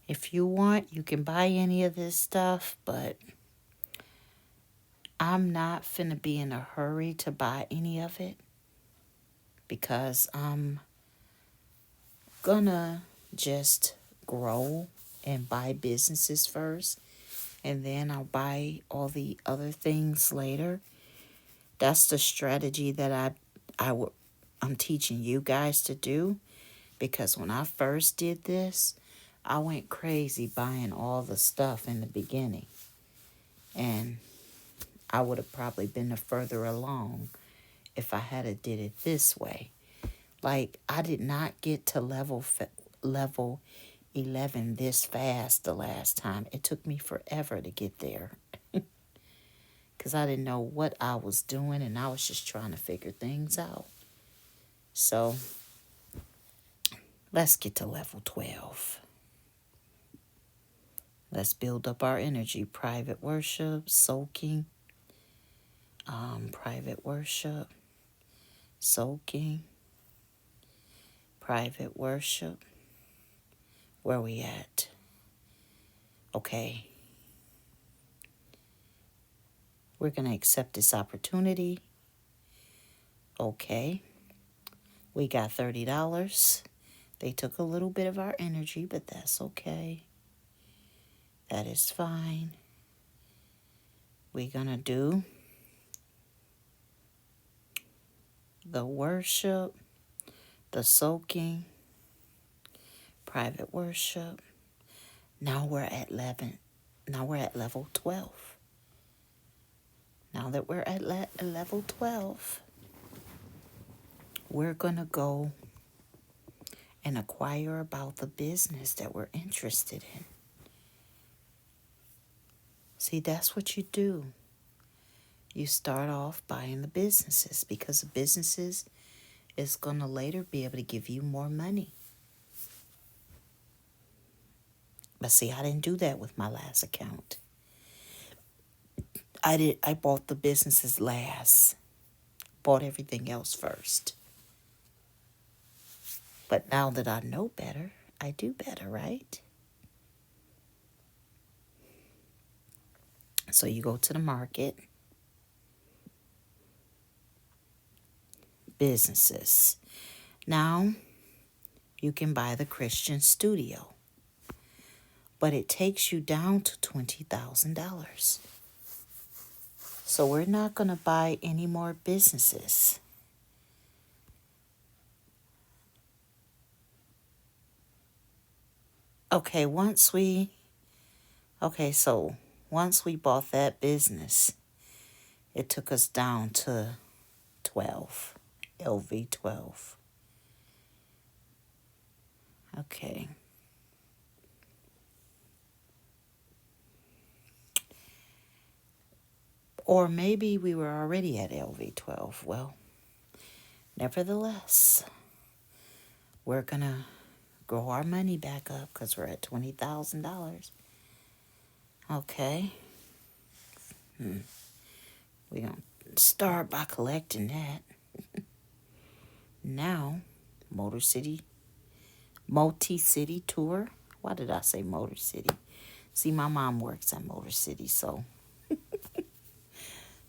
If you want, you can buy any of this stuff, but I'm not finna be in a hurry to buy any of it because I'm gonna just grow and buy businesses first, and then I'll buy all the other things later. That's the strategy that I'm teaching you guys to do, because when I first did this, I went crazy buying all the stuff in the beginning, and I would have probably been further along if I had did it this way. Like, I did not get to level 11 this fast the last time. It took me forever to get there because I didn't know what I was doing, and I was just trying to figure things out. So let's get to level 12. Let's build up our energy. Private worship, soaking. Private worship, soaking, private worship. Where we at? Okay. We're going to accept this opportunity. Okay. We got $30. They took a little bit of our energy, but that's okay. That is fine. We're going to do the worship, the soaking, private worship. Now we're at 11. Now we're at level 12. Now that we're at level 12, we're going to go and acquire about the business that we're interested in. See, that's what you do. you start off buying the businesses, because the businesses is going to later be able to give you more money. But see, I didn't do that with my last account. I bought the businesses last. Bought everything else first. But now that I know better, I do better, right? So you go to the market, businesses. Now you can buy the Christian Studio, but it takes you down to $20,000. So we're not going to buy any more businesses. Okay, so once we bought that business, it took us down to 12, LV 12. Okay. Or maybe we were already at LV 12. Well, nevertheless, we're going to grow our money back up because we're at $20,000. Okay. We're going to start by collecting that. Now, Multi-City Tour. Why did I say Motor City? See, my mom works at Motor City, so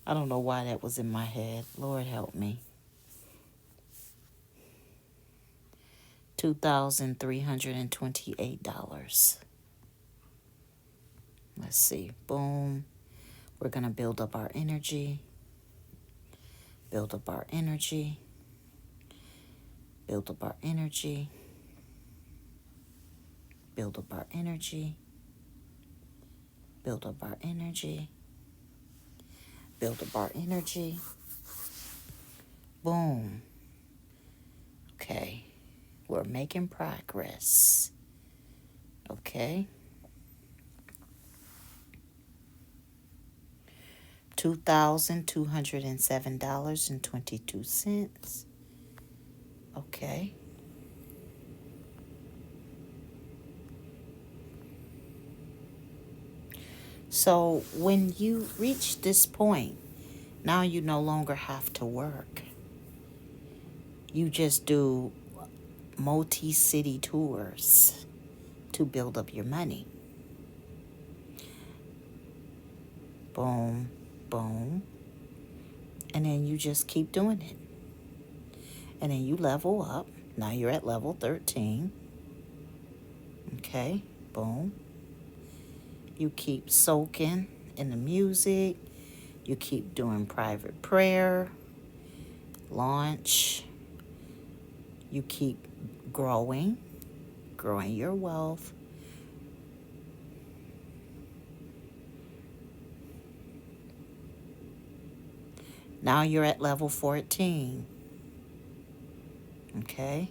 I don't know why that was in my head. Lord help me. $2,328. Let's see. Boom. We're going to build up our energy. Build up our energy. Build up our energy. Build up our energy. Build up our energy. Build up our energy. Boom. Okay. We're making progress. Okay. $2,207.22. Okay. So when you reach this point, now you no longer have to work. You just do multi-city tours to build up your money. Boom, boom. And then you just keep doing it. And then you level up. Now you're at level 13. Okay, boom. You keep soaking in the music. You keep doing private prayer, launch. You keep growing your wealth. Now you're at level 14. Okay?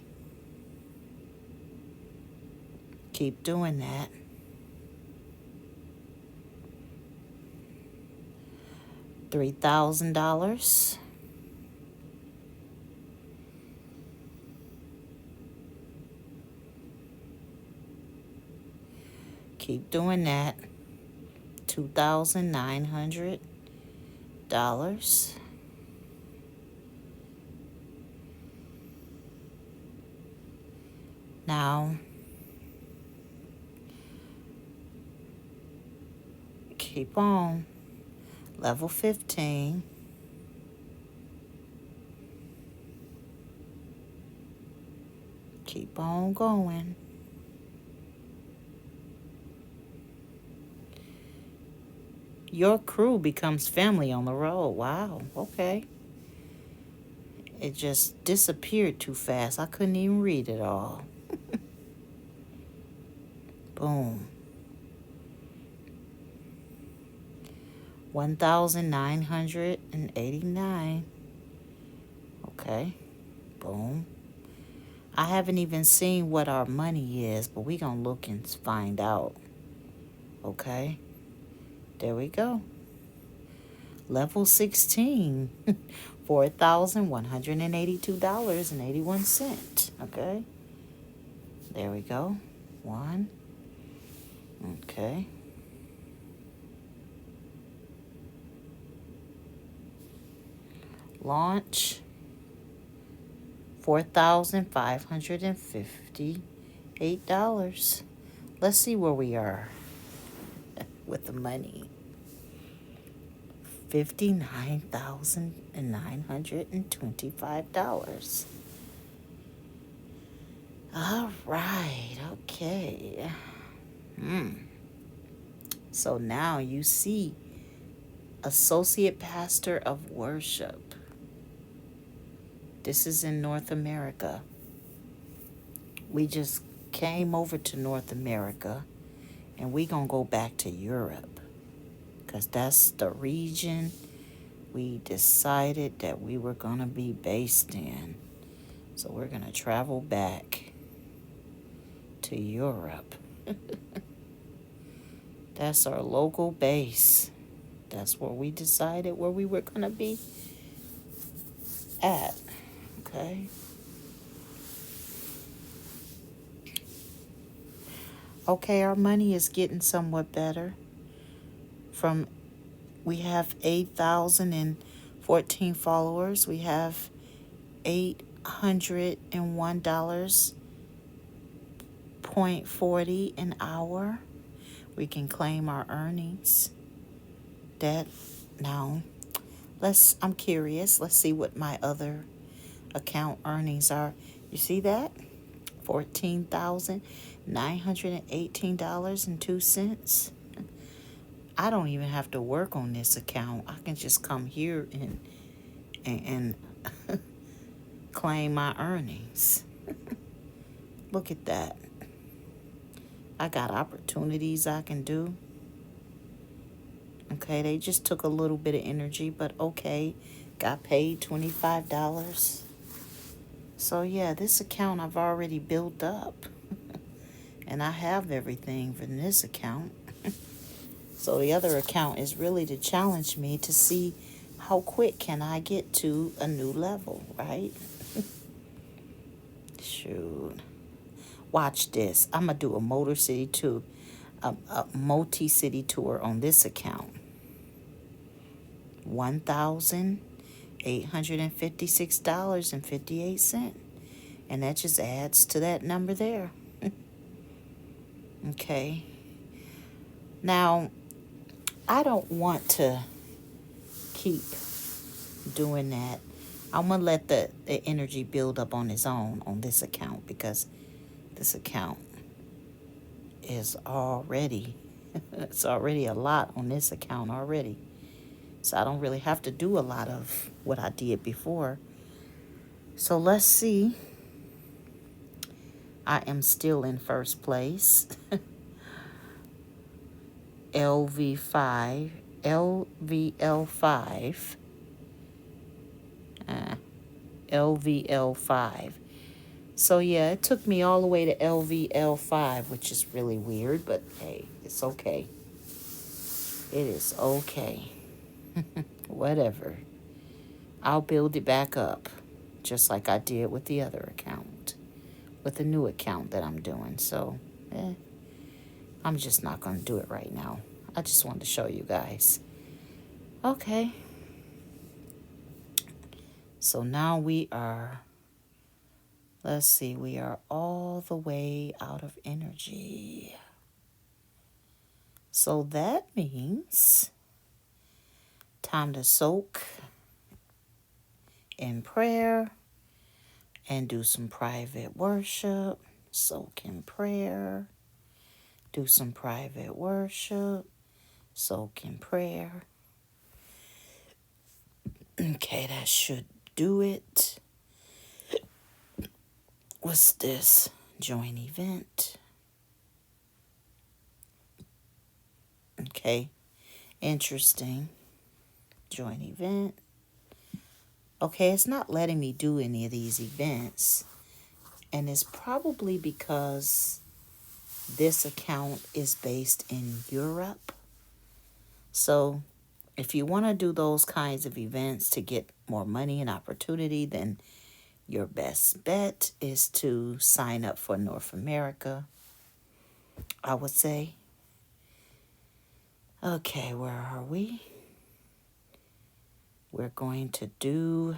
Keep doing that. $3,000. Keep doing that. $2,900. Now, keep on. Level 15. Keep on going. Your crew becomes family on the road. Wow, okay. It just disappeared too fast. I couldn't even read it all. Boom. 1,989. Okay. Boom. I haven't even seen what our money is, but we gonna look and find out. Okay. There we go. Level 16, $4,182.81. Okay. There we go. One. Okay. Launch. $4,558. Let's see where we are with the money. $59,925. All right, okay. So now you see Associate Pastor of Worship. This is in North America. We just came over to North America, and we gonna go back to Europe because that's the region we decided that we were gonna be based in. So we're gonna travel back to Europe. That's our local base. That's where we decided where we were gonna be at. Okay. Okay, our money is getting somewhat better. We have 8,014 followers. We have $801.40 an hour. We can claim our earnings. I'm curious. Let's see what my other account earnings are. You see that? $14,918.02. I don't even have to work on this account. I can just come here and claim my earnings. Look at that. I got opportunities I can do. Okay, they just took a little bit of energy, but okay. Got paid $25. So yeah, this account I've already built up. And I have everything from this account. So the other account is really to challenge me to see how quick can I get to a new level, right? Shoot. Watch this. I'm going to do a multi-city tour on this account. $1,856.58. And that just adds to that number there. Okay. Now, I don't want to keep doing that. I'm going to let the energy build up on its own on this account because this account is already, it's already a lot on this account already. So I don't really have to do a lot of what I did before. So let's see. I am still in first place. LVL5. LVL5. So yeah, it took me all the way to LVL5, which is really weird, but hey, it's okay. It is okay. Whatever. I'll build it back up, just like I did with the other account, with the new account that I'm doing. So, I'm just not going to do it right now. I just wanted to show you guys. Okay. So now we are, let's see, we are all the way out of energy. So that means time to soak in prayer and do some private worship. Soak in prayer. Do some private worship. Soak in prayer. Okay, that should do it. What's this? Join event. Okay, interesting. Join event. Okay, it's not letting me do any of these events. And it's probably because this account is based in Europe. So If you want to do those kinds of events to get more money and opportunity, then your best bet is to sign up for North America, I would say. Okay, where are we? We're going to do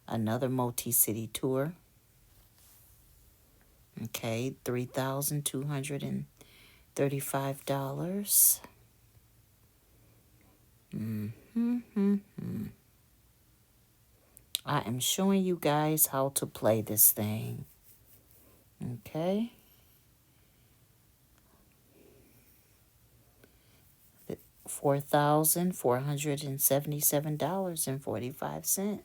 another multi-city tour. Okay, $3,235. I am showing you guys how to play this thing. Okay. $4,477.45.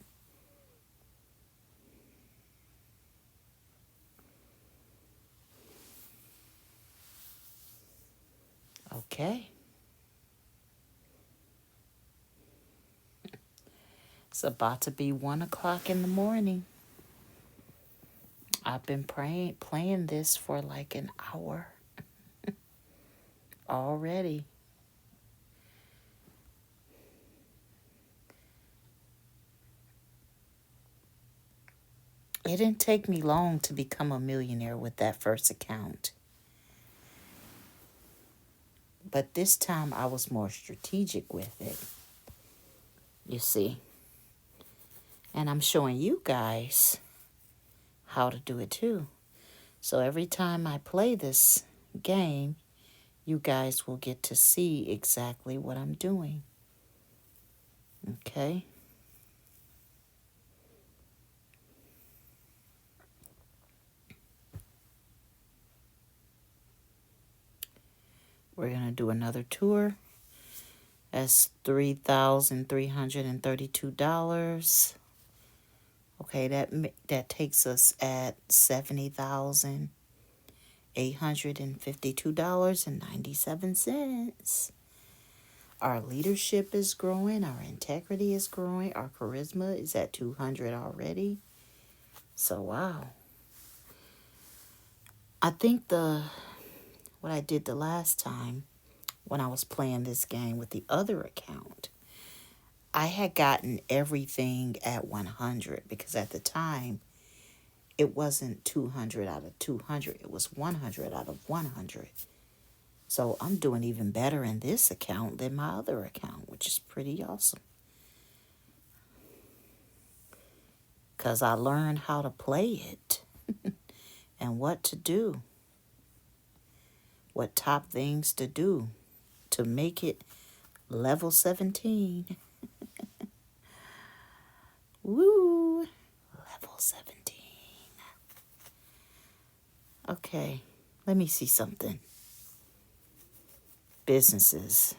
Okay. It's about to be 1 o'clock in the morning. I've been playing this for like an hour already. It didn't take me long to become a millionaire with that first account. But this time I was more strategic with it. You see. And I'm showing you guys how to do it too. So every time I play this game, you guys will get to see exactly what I'm doing. Okay? We're going to do another tour. That's $3,332. Okay, that takes us at $70,852.97. Our leadership is growing, our integrity is growing, our charisma is at 200 already. So wow. I think what I did the last time when I was playing this game with the other account, I had gotten everything at 100 because at the time it wasn't 200 out of 200, it was 100 out of 100. So I'm doing even better in this account than my other account, which is pretty awesome. Because I learned how to play it and what to do, what top things to do to make it level 17. Woo! Level 17. Okay, let me see something. Businesses.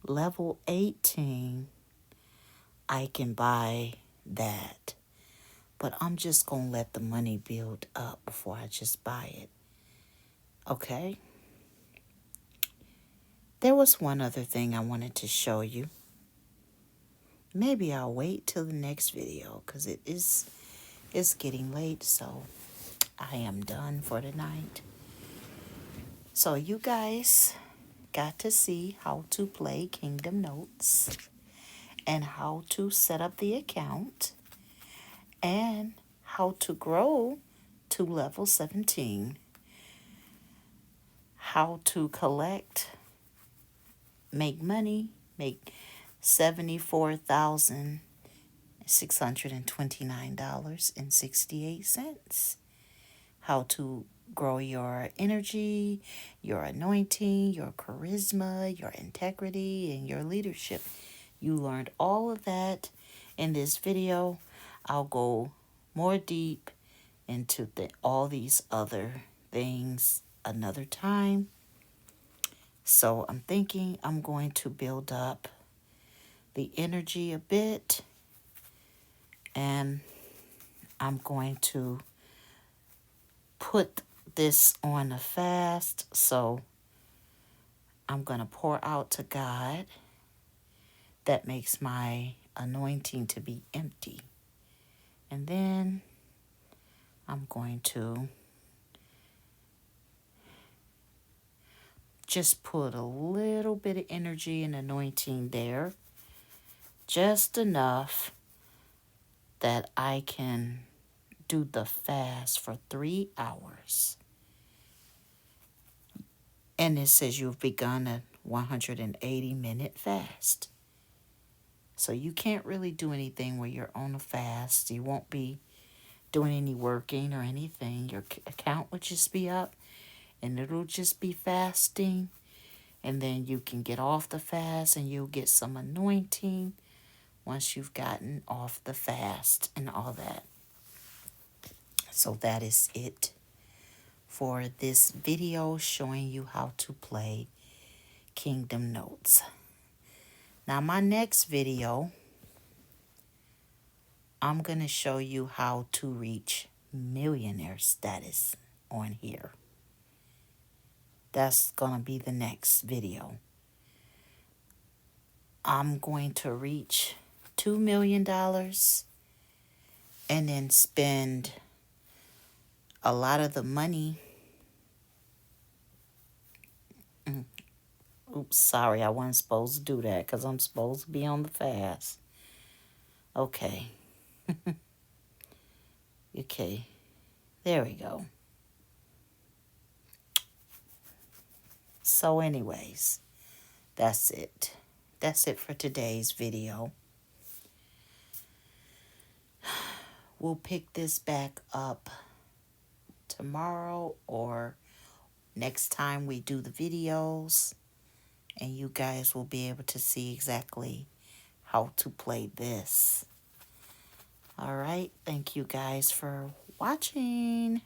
Level 18, I can buy that. But I'm just going to let the money build up before I just buy it. Okay? There was one other thing I wanted to show you. Maybe I'll wait till the next video because it's getting late, so I am done for tonight. So you guys got to see how to play Kingdom Notes and how to set up the account and how to grow to level 17, how to collect, make money, make $74,629.68, how to grow your energy, your anointing, your charisma, your integrity, and your leadership. You learned all of that in this video. I'll go more deep into all these other things another time. So I'm thinking I'm going to build up the energy a bit, and I'm going to put this on a fast. So I'm going to pour out to God. That makes my anointing to be empty. And then I'm going to just put a little bit of energy and anointing there. Just enough that I can do the fast for 3 hours. And it says you've begun a 180-minute fast. So you can't really do anything where you're on a fast. You won't be doing any working or anything. Your account would just be up and it'll just be fasting. And then you can get off the fast and you'll get some anointing once you've gotten off the fast and all that. So that is it for this video showing you how to play Kingdom Notes. Now my next video, I'm going to show you how to reach millionaire status on here. That's going to be the next video. I'm going to reach $2 million and then spend a lot of the money. Oops, sorry, I wasn't supposed to do that because I'm supposed to be on the fast. Okay. Okay, there we go. So anyways, that's it. That's it for today's video. We'll pick this back up tomorrow or next time we do the videos. And you guys will be able to see exactly how to play this. Alright, thank you guys for watching.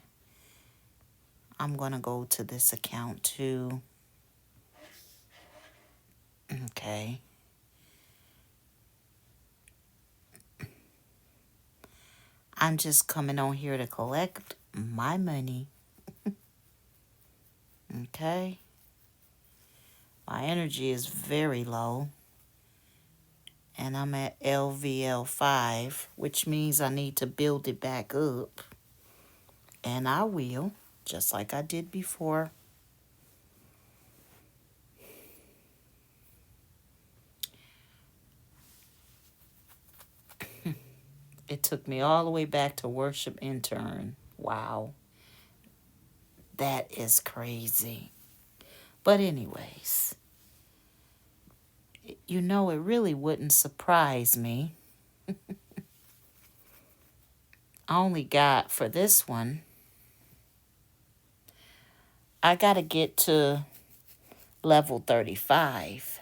I'm going to go to this account too. Okay. I'm just coming on here to collect my money. Okay. My energy is very low. And I'm at LVL5, which means I need to build it back up. And I will, just like I did before. It took me all the way back to worship intern. Wow. That is crazy. But anyways, you know, it really wouldn't surprise me. I only got, for this one, I got to get to level 35.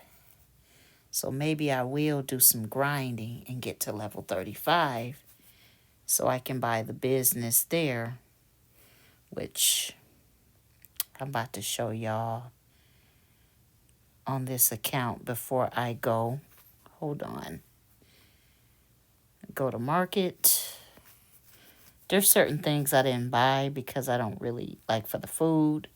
So maybe I will do some grinding and get to level 35 so I can buy the business there, which I'm about to show y'all on this account before I go. Hold on. Go to market. There's certain things I didn't buy because I don't really like for the food.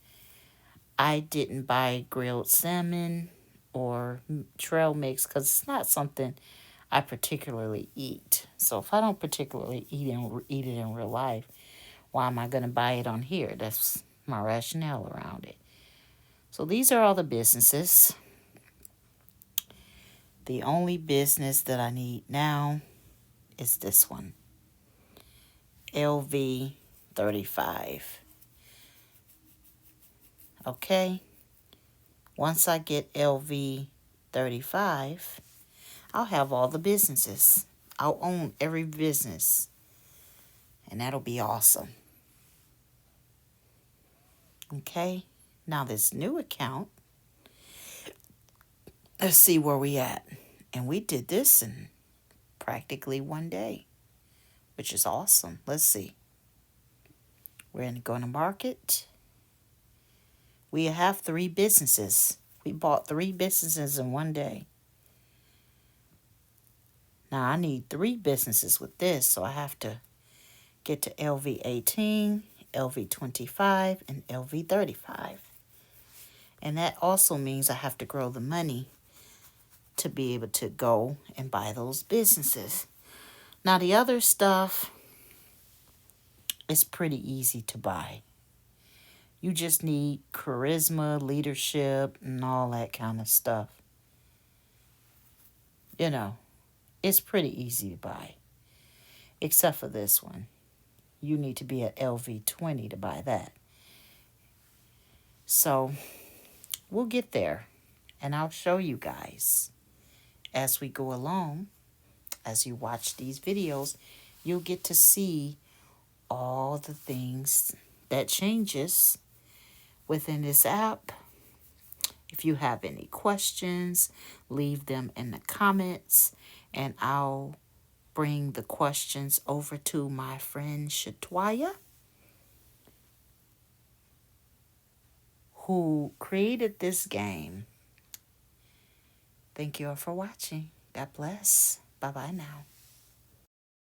I didn't buy grilled salmon or trail mix because it's not something I particularly eat. So if I don't particularly eat it in real life, why am I going to buy it on here? That's my rationale around it. So these are all the businesses. The only business that I need now is this one. LV35. Okay? Once I get LV35, I'll have all the businesses. I'll own every business. And that'll be awesome. Okay? Now this new account, let's see where we at. And we did this in practically one day, which is awesome. Let's see. We're going to market. We have 3 businesses. We bought 3 businesses in one day. Now I need 3 businesses with this, so I have to get to LV18, LV25, and LV35. And that also means I have to grow the money to be able to go and buy those businesses. Now the other stuff is pretty easy to buy. You just need charisma, leadership, and all that kind of stuff. You know, it's pretty easy to buy, except for this one. You need to be at LV20 to buy that. So we'll get there, and I'll show you guys as we go along. As you watch these videos, you'll get to see all the things that changes within this app. If you have any questions, leave them in the comments, and I'll bring the questions over to my friend Shatwaya, who created this game. Thank you all for watching. God bless. Bye-bye now.